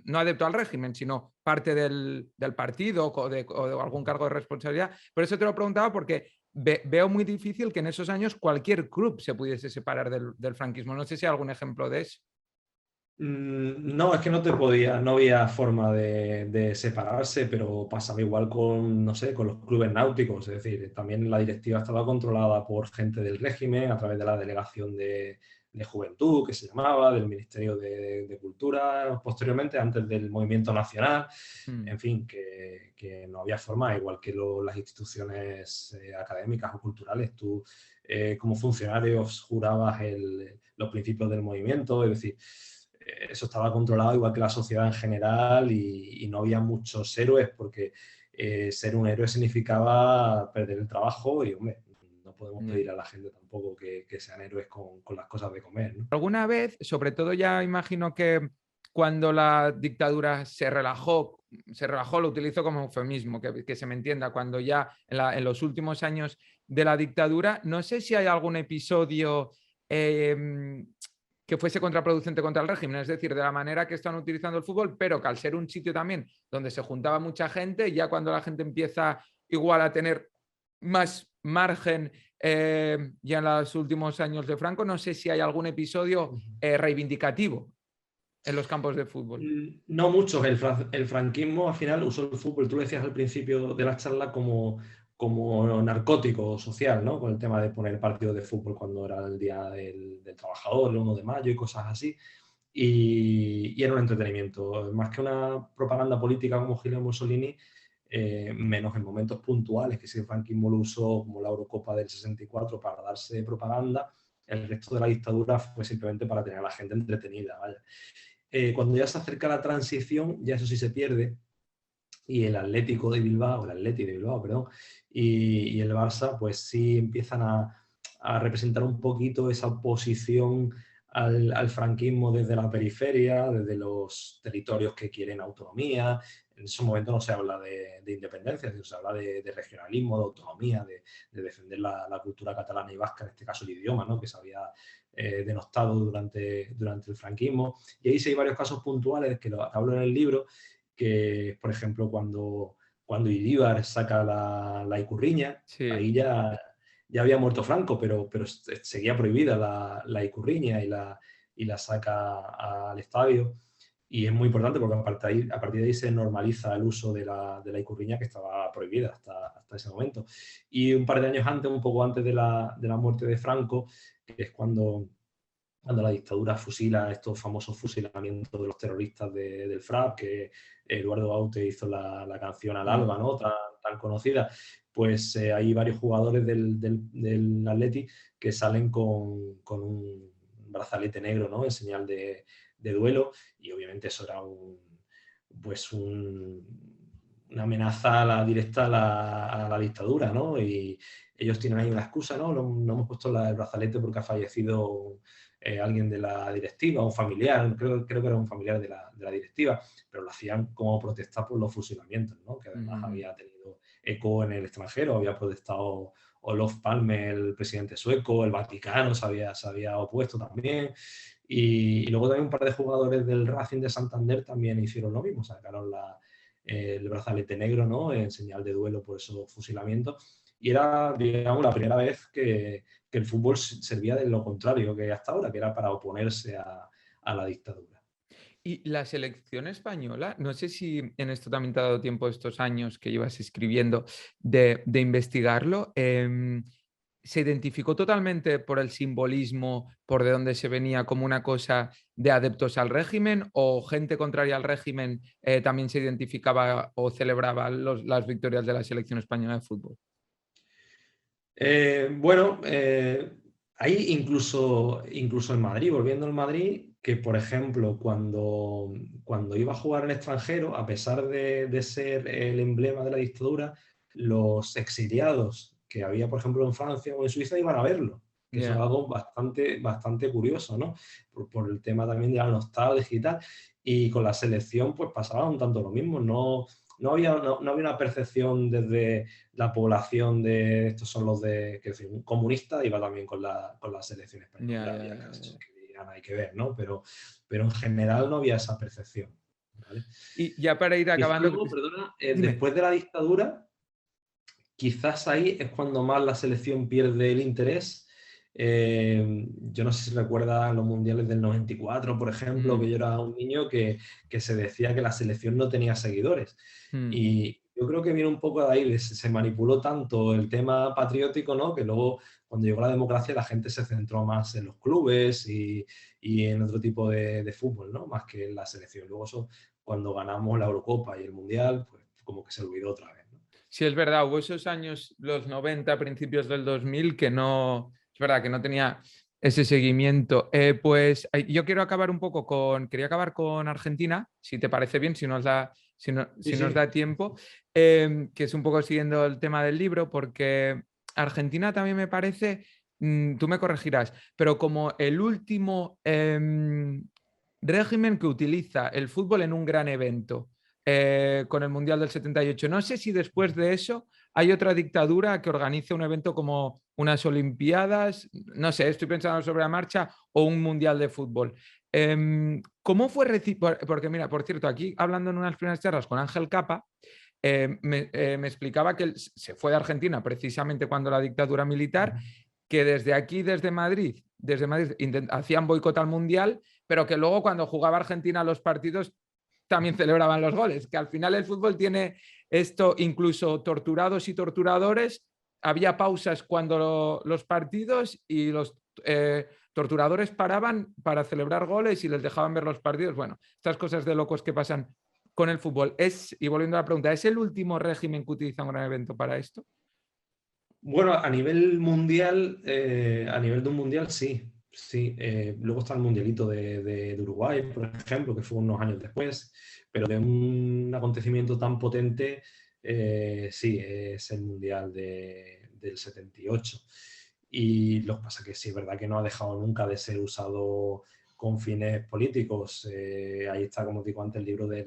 no adepto al régimen, sino parte del partido o de algún cargo de responsabilidad. Por eso te lo preguntaba, porque veo muy difícil que en esos años cualquier club se pudiese separar del franquismo. No sé si hay algún ejemplo de eso. No, es que no había forma de separarse, pero pasaba igual con, no sé, con los clubes náuticos. Es decir, también la directiva estaba controlada por gente del régimen a través de la delegación de juventud, que se llamaba, del Ministerio de Cultura, posteriormente, antes del Movimiento Nacional. En fin, que no había forma, igual que las instituciones académicas o culturales. Tú, como funcionarios, jurabas los principios del movimiento, es decir, eso estaba controlado igual que la sociedad en general y no había muchos héroes porque ser un héroe significaba perder el trabajo y, hombre, no podemos pedir a la gente tampoco que sean héroes con las cosas de comer, ¿no? Alguna vez, sobre todo ya imagino que cuando la dictadura se relajó, lo utilizo como eufemismo, que se me entienda, cuando ya en los últimos años de la dictadura, no sé si hay algún episodio que fuese contraproducente contra el régimen, es decir, de la manera que están utilizando el fútbol, pero que al ser un sitio también donde se juntaba mucha gente, ya cuando la gente empieza igual a tener más margen ya en los últimos años de Franco, no sé si hay algún episodio reivindicativo en los campos de fútbol. No muchos. El franquismo al final usó el fútbol, tú lo decías al principio de la charla, como narcótico social, ¿no? Con el tema de poner partidos de fútbol cuando era el Día del Trabajador, el 1 de mayo y cosas así. Y era un entretenimiento. Más que una propaganda política como Hitler Mussolini, menos en momentos puntuales, que si el franquismo lo usó como la Eurocopa del 64 para darse propaganda, el resto de la dictadura fue simplemente para tener a la gente entretenida, vaya. Cuando ya se acerca la transición, ya eso sí se pierde, y el Atlético de Bilbao, el Atleti de Bilbao, perdón, y el Barça, pues sí empiezan a representar un poquito esa oposición al franquismo desde la periferia, desde los territorios que quieren autonomía. En ese momento no se habla de independencia, se habla de regionalismo, de autonomía, de defender la cultura catalana y vasca, en este caso el idioma, ¿no? Que se había denostado durante el franquismo. Y ahí sí hay varios casos puntuales que hablo en el libro, que, por ejemplo, cuando Iríbar saca la Icurriña, Sí. ahí ya había muerto Franco, pero seguía prohibida la Icurriña y la saca al estadio. y es muy importante porque a partir de ahí se normaliza el uso de la ikurriña, que estaba prohibida hasta ese momento. Y un par de años antes, un poco antes de la muerte de Franco, que es cuando la dictadura fusila estos famosos fusilamientos de los terroristas del FRAP, que Eduardo Aute hizo la canción Al Mm. Alba, ¿no? Tan conocida, pues hay varios jugadores del Atleti que salen con un brazalete negro, ¿no? En señal de duelo, y obviamente eso era pues una amenaza directa a la dictadura, ¿no? Y ellos tienen ahí una excusa, ¿no? No hemos puesto el brazalete porque ha fallecido alguien de la directiva, un familiar, creo que era un familiar de la directiva, pero lo hacían como protesta por los fusilamientos, ¿no? Que además Ujú. había tenido eco en el extranjero, había protestado Olof Palme, el presidente sueco, el Vaticano se había opuesto también, y luego también un par de jugadores del Racing de Santander también hicieron lo mismo, sacaron el brazalete negro, ¿no? En señal de duelo por esos fusilamientos, y era, digamos, la primera vez que el fútbol servía de lo contrario que hasta ahora, que era para oponerse a la dictadura. Y la selección española, no sé si en esto también te ha dado tiempo estos años que llevas escribiendo de investigarlo. ¿Se identificó totalmente por el simbolismo, por de dónde se venía como una cosa de adeptos al régimen o gente contraria al régimen también se identificaba o celebraba las victorias de la selección española de fútbol? Bueno, hay incluso en Madrid, volviendo al Madrid, que por ejemplo, cuando iba a jugar al extranjero, a pesar de ser el emblema de la dictadura, los exiliados que había, por ejemplo, en Francia o en Suiza iban a verlo, que eso es Yeah. algo bastante curioso, ¿no? Por el tema también de la nostalgia y tal. Y con la selección, pues pasaba un tanto lo mismo, no había una percepción desde la población de estos son los de, que decir, un comunista iba también con la selección Ya, española. ya, Había ya, casos ya. que dirían hay que ver, ¿no? Pero en general no había esa percepción, ¿vale? Y ya para ir Quizá acabando, luego, perdona, dime. después de la dictadura, quizás ahí es cuando más la selección pierde el interés. Yo no sé si recuerdas los mundiales del 94, por ejemplo, que Mm, yo era un niño que se decía que la selección no tenía seguidores. mm. Y yo creo que viene un poco de ahí, se manipuló tanto el tema patriótico, ¿no? Que luego, cuando llegó la democracia, la gente se centró más en los clubes y en otro tipo de fútbol, ¿no? Más que en la selección. Luego eso, cuando ganamos la Eurocopa y el Mundial, pues como que se olvidó otra vez, ¿no? Sí, es verdad, hubo esos años, los 90 principios del 2000 que no, es verdad que no tenía ese seguimiento. Pues yo quiero acabar un poco quería acabar con Argentina, si te parece bien, Sí, si nos sí. da tiempo, que es un poco siguiendo el tema del libro, porque Argentina también me parece, tú me corregirás, pero como el último régimen que utiliza el fútbol en un gran evento con el Mundial del 78. No sé si después de eso hay otra dictadura que organice un evento como unas Olimpiadas, no sé, estoy pensando sobre la marcha, o un Mundial de fútbol. ¿Cómo fue porque mira, por cierto, aquí hablando en unas primeras charlas con Ángel Capa, me explicaba que él se fue de Argentina precisamente cuando la dictadura militar, que desde aquí, desde Madrid hacían boicot al Mundial, pero que luego cuando jugaba Argentina los partidos también celebraban los goles, que al final el fútbol tiene esto, incluso torturados y torturadores, había pausas cuando los partidos y los torturadores paraban para celebrar goles y les dejaban ver los partidos. Bueno, estas cosas de locos que pasan con el fútbol. Y volviendo a la pregunta, ¿es el último régimen que utiliza un gran evento para esto? Bueno, a nivel mundial, a nivel de un mundial, sí. Sí. Luego está el mundialito de Uruguay, por ejemplo, que fue unos años después, pero de un acontecimiento tan potente, sí, es el mundial del 78. Y lo que pasa es que sí, es verdad que no ha dejado nunca de ser usado con fines políticos. Ahí está, como digo antes, el libro de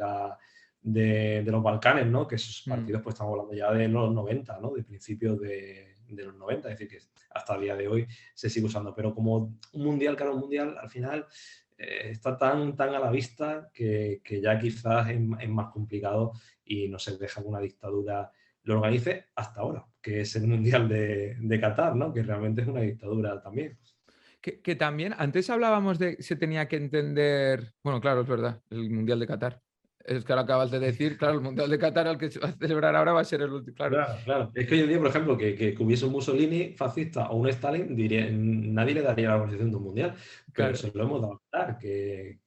los Balcanes, ¿no? Que esos Mm. partidos, pues estamos hablando ya de los 90, ¿no? De principios de los 90, es decir, que hasta el día de hoy se sigue usando. Pero como un mundial, claro, un mundial, al final está tan a la vista que ya quizás es más complicado y no se deja que una dictadura lo organice hasta ahora, que es el mundial de Qatar, ¿no? Que realmente es una dictadura también. Que también, antes hablábamos de se tenía que entender, bueno, claro, es verdad, el Mundial de Qatar. Es que ahora acabas de decir, claro, el Mundial de Qatar al que se va a celebrar ahora va a ser el último, claro. Claro, claro. Es que hoy en día, por ejemplo, que hubiese un Mussolini fascista o un Stalin, nadie le daría la organización de un mundial, pero Claro. se lo hemos dado a Qatar, que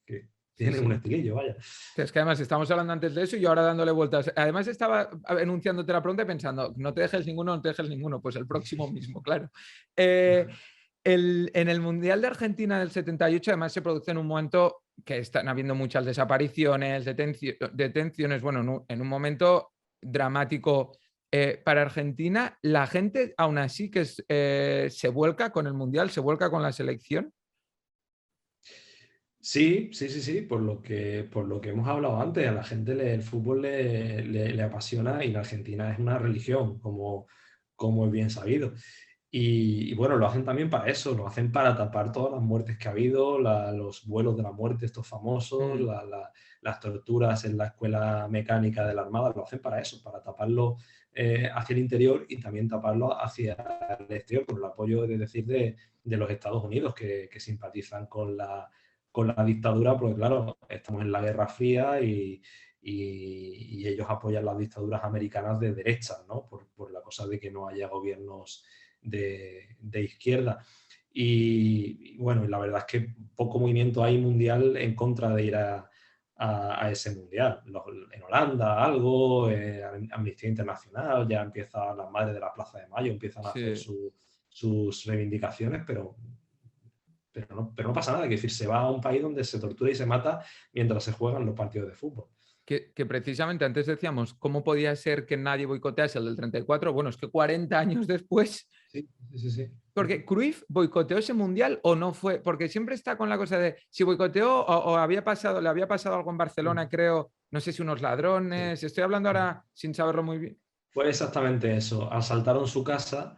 Sí, tiene un sí. estilillo, vaya. Es que además estamos hablando antes de eso y yo ahora dándole vueltas. Además estaba enunciándote la pregunta y pensando, no te dejes ninguno, no te dejes ninguno, pues el próximo mismo, claro. Eh, en el Mundial de Argentina del 78 además se produce en un momento que están habiendo muchas desapariciones, detenciones, bueno, en un momento dramático para Argentina. La gente aún así que se vuelca con el Mundial, se vuelca con la selección. Sí, sí, sí, sí, por lo que hemos hablado antes, a la gente el fútbol le apasiona y la Argentina es una religión, como es bien sabido. Y bueno, lo hacen también para eso, lo hacen para tapar todas las muertes que ha habido, los vuelos de la muerte, estos famosos, Mm. las torturas en la escuela mecánica de la Armada, lo hacen para eso, para taparlo hacia el interior y también taparlo hacia el exterior, con el apoyo, es decir, de los Estados Unidos, que simpatizan con la dictadura, porque claro, estamos en la Guerra Fría y ellos apoyan las dictaduras americanas de derecha, ¿no? Por la cosa de que no haya gobiernos de izquierda. Y bueno, la verdad es que poco movimiento hay mundial en contra de ir a ese mundial. En Holanda algo, Amnistía Internacional, ya empiezan las madres de la Plaza de Mayo, empiezan a hacer Sí. sus reivindicaciones, pero no pasa nada, que decir, se va a un país donde se tortura y se mata mientras se juegan los partidos de fútbol. Que precisamente antes decíamos, ¿cómo podía ser que nadie boicotease el del 34? Bueno, es que 40 años después, Sí, sí, sí. porque Cruyff boicoteó ese mundial o no fue, porque siempre está con la cosa de si boicoteó o había pasado, le había pasado algo en Barcelona, creo, no sé si unos Sí. ladrones, estoy hablando ahora sin saberlo muy bien. Fue exactamente eso. Asaltaron su casa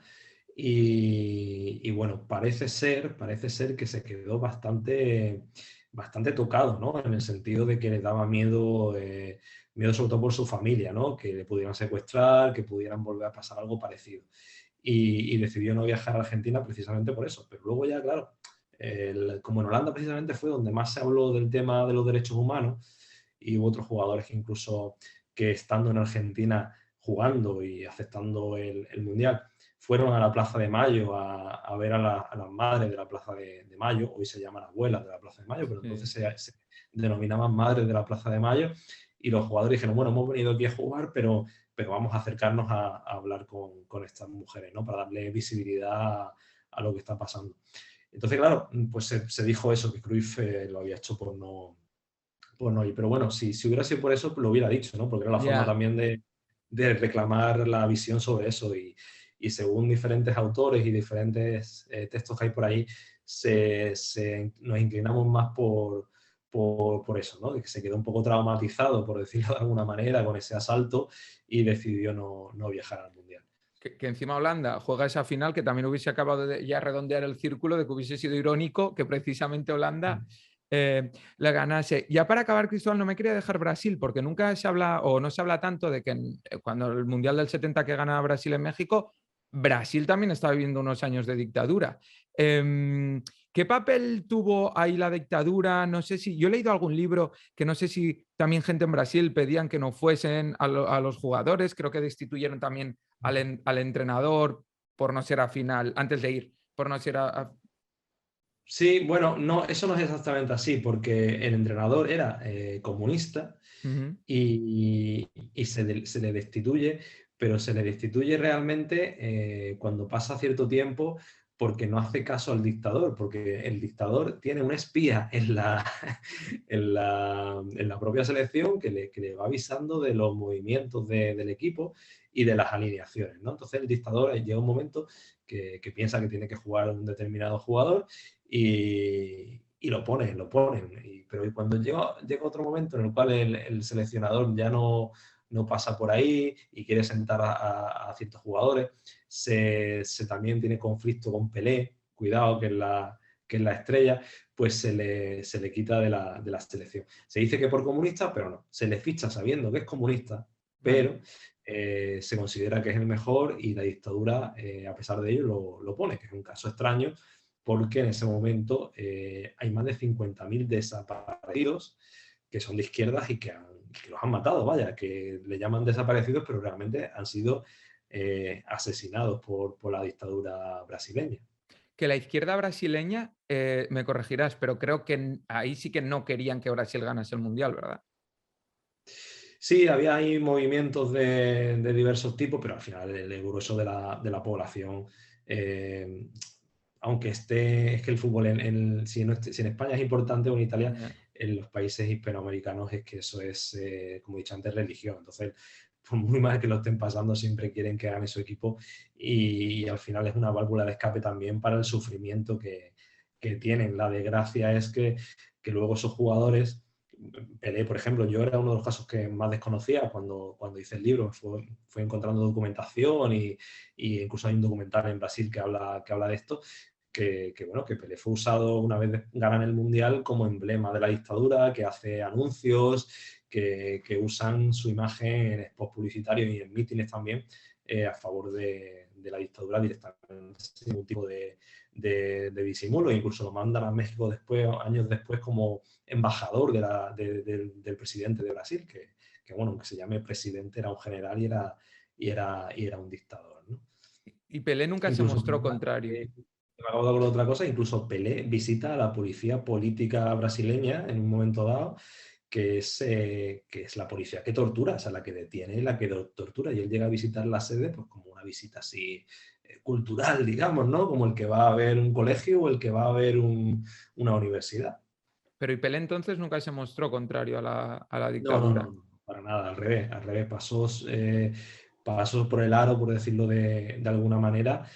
y bueno, parece ser que se quedó bastante tocado, ¿no? En el sentido de que le daba miedo, miedo sobre todo por su familia, ¿no? Que le pudieran secuestrar, que pudieran volver a pasar algo parecido. Y decidió no viajar a Argentina precisamente por eso. Pero luego ya, claro, como en Holanda precisamente fue donde más se habló del tema de los derechos humanos y hubo otros jugadores que incluso que estando en Argentina jugando y aceptando el Mundial, fueron a la Plaza de Mayo a ver a las madres de la Plaza de Mayo, hoy se llaman abuelas de la Plaza de Mayo, pero entonces Sí. se denominaban madres de la Plaza de Mayo, y los jugadores dijeron, bueno, hemos venido aquí a jugar, pero vamos a acercarnos a hablar con estas mujeres, ¿no? Para darle visibilidad a lo que está pasando. Entonces, claro, pues se dijo eso, que Cruyff lo había hecho por no ir. Pero bueno, si hubiera sido por eso, lo hubiera dicho, ¿no? Porque era la forma Ya. también de reclamar la visión sobre eso. Y según diferentes autores y diferentes textos que hay por ahí, nos inclinamos más por eso, ¿no? Que se quedó un poco traumatizado, por decirlo de alguna manera, con ese asalto y decidió no viajar al Mundial. Que encima Holanda juega esa final que también hubiese acabado de ya redondear el círculo de que hubiese sido irónico que precisamente Holanda la ganase. Ya para acabar, Cristóbal, no me quería dejar Brasil, porque nunca se habla o no se habla tanto de que cuando el Mundial del 70 que gana Brasil en México, Brasil también está viviendo unos años de dictadura. ¿Qué papel tuvo ahí la dictadura? No sé si yo he leído algún libro que no sé si también gente en Brasil pedían que no fuesen a los jugadores, creo que destituyeron también al entrenador por no ser a final, antes de ir, por no ser Sí, bueno, no, eso no es exactamente así, porque el entrenador era comunista uh-huh. y se le destituye, pero se le destituye realmente cuando pasa cierto tiempo porque no hace caso al dictador, porque el dictador tiene un espía en la propia selección que le va avisando de los movimientos del equipo y de las alineaciones, ¿no? Entonces el dictador llega un momento que piensa que tiene que jugar un determinado jugador y lo ponen. Pero cuando llega otro momento en el cual el seleccionador ya no pasa por ahí y quiere sentar a ciertos jugadores, también tiene conflicto con Pelé, cuidado, que es la estrella, pues se le quita de la selección. Se dice que por comunista, pero no. Se le ficha sabiendo que es comunista, Vale. pero se considera que es el mejor y la dictadura, a pesar de ello, lo pone, que es un caso extraño, porque en ese momento hay más de 50.000 desaparecidos que son de izquierdas y que los han matado, vaya, que le llaman desaparecidos, pero realmente han sido asesinados por la dictadura brasileña. Que la izquierda brasileña, me corregirás, pero creo que ahí sí que no querían que Brasil ganase el Mundial, ¿verdad? Sí, había ahí movimientos de diversos tipos, pero al final el grueso de la población, aunque es que el fútbol si en España es importante o en Italia, en los países hispanoamericanos es que eso es, como he dicho antes, religión. Entonces, por muy mal que lo estén pasando, siempre quieren que gane su equipo y al final es una válvula de escape también para el sufrimiento que tienen. La desgracia es que luego esos jugadores Pelé, por ejemplo, yo era uno de los casos que más desconocía cuando hice el libro. Fue encontrando documentación y incluso hay un documental en Brasil que habla de esto, bueno, que Pelé fue usado una vez ganan el Mundial como emblema de la dictadura, que hace anuncios, que usan su imagen en spots publicitarios y en mítines también a favor de la dictadura directamente, sin ningún tipo de disimulo. Incluso lo mandan a México después, años después, como embajador del presidente de Brasil, que bueno, aunque se llame presidente, era un general y era un dictador, ¿no? Y Pelé nunca se Incluso, mostró contrario. me acabo de acordar de otra cosa, incluso Pelé visita a la policía política brasileña en un momento dado, que es la policía que tortura, o sea, la que detiene y la que tortura, y él llega a visitar la sede pues como una visita así cultural, digamos, ¿no? Como el que va a ver un colegio o el que va a ver una universidad. Pero y Pelé entonces nunca se mostró contrario a la No, no, dictadura. no, para nada, al revés, pasó por el aro, por decirlo de alguna manera.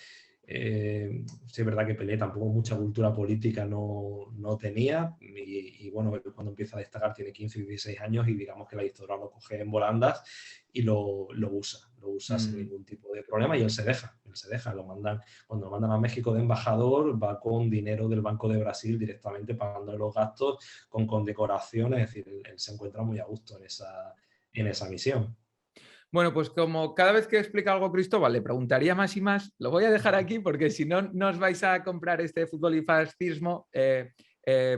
Sí, es verdad que Pelé tampoco mucha cultura política no tenía y bueno, cuando empieza a destacar tiene 15 y 16 años y digamos que la dictadura lo coge en volandas y lo usa sin ningún tipo de problema y él se deja, cuando lo mandan a México de embajador va con dinero del Banco de Brasil directamente pagándole los gastos con condecoraciones, es decir, él se encuentra muy a gusto en esa misión. Bueno, pues como cada vez que explica algo Cristóbal le preguntaría más y más, lo voy a dejar aquí porque si no, no os vais a comprar este Fútbol y Fascismo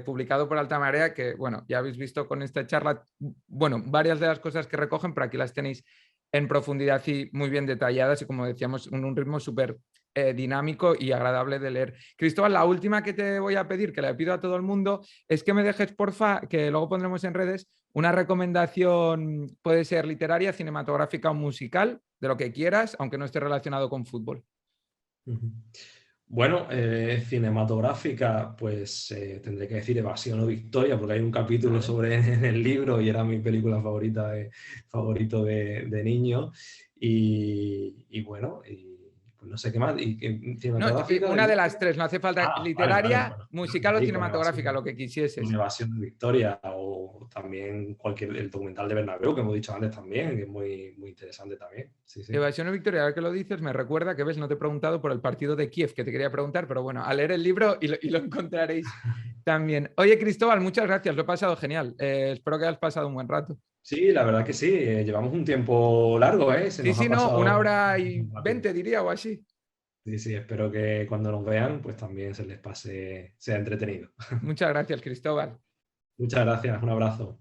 publicado por Alta Marea, que bueno, ya habéis visto con esta charla, bueno, varias de las cosas que recogen, pero aquí las tenéis en profundidad y muy bien detalladas y como decíamos, en un ritmo súper dinámico y agradable de leer. Cristóbal, la última que te voy a pedir, que le pido a todo el mundo, es que me dejes, porfa, que luego pondremos en redes, una recomendación, puede ser literaria, cinematográfica o musical, de lo que quieras, aunque no esté relacionado con fútbol. Bueno, cinematográfica, pues tendré que decir Evasión o Victoria, porque hay un capítulo sobre en el libro y era mi película favorito de niño. Y bueno, pues no sé qué más. No, Cinematográfica, una de las tres, no hace falta vale, literaria, bueno, musical o sí, cinematográfica, lo que quisieses. Evasión de Victoria o también el documental de Bernabéu que hemos dicho antes también, que es muy, muy interesante también. Sí, sí. Evasión o Victoria, ahora que lo dices, me recuerda que ves, no te he preguntado por el partido de Kiev, que te quería preguntar, pero bueno, a leer el libro y lo encontraréis también. Oye, Cristóbal, muchas gracias, lo he pasado genial. Espero que hayas pasado un buen rato. Sí, la verdad que sí, llevamos un tiempo largo, ¿eh? Se Sí, nos ha sí, no, una pasado hora y rápido. 20 diría o así. Sí, sí, espero que cuando nos vean, pues también se les pase, sea entretenido. Muchas gracias, Cristóbal. Muchas gracias, un abrazo.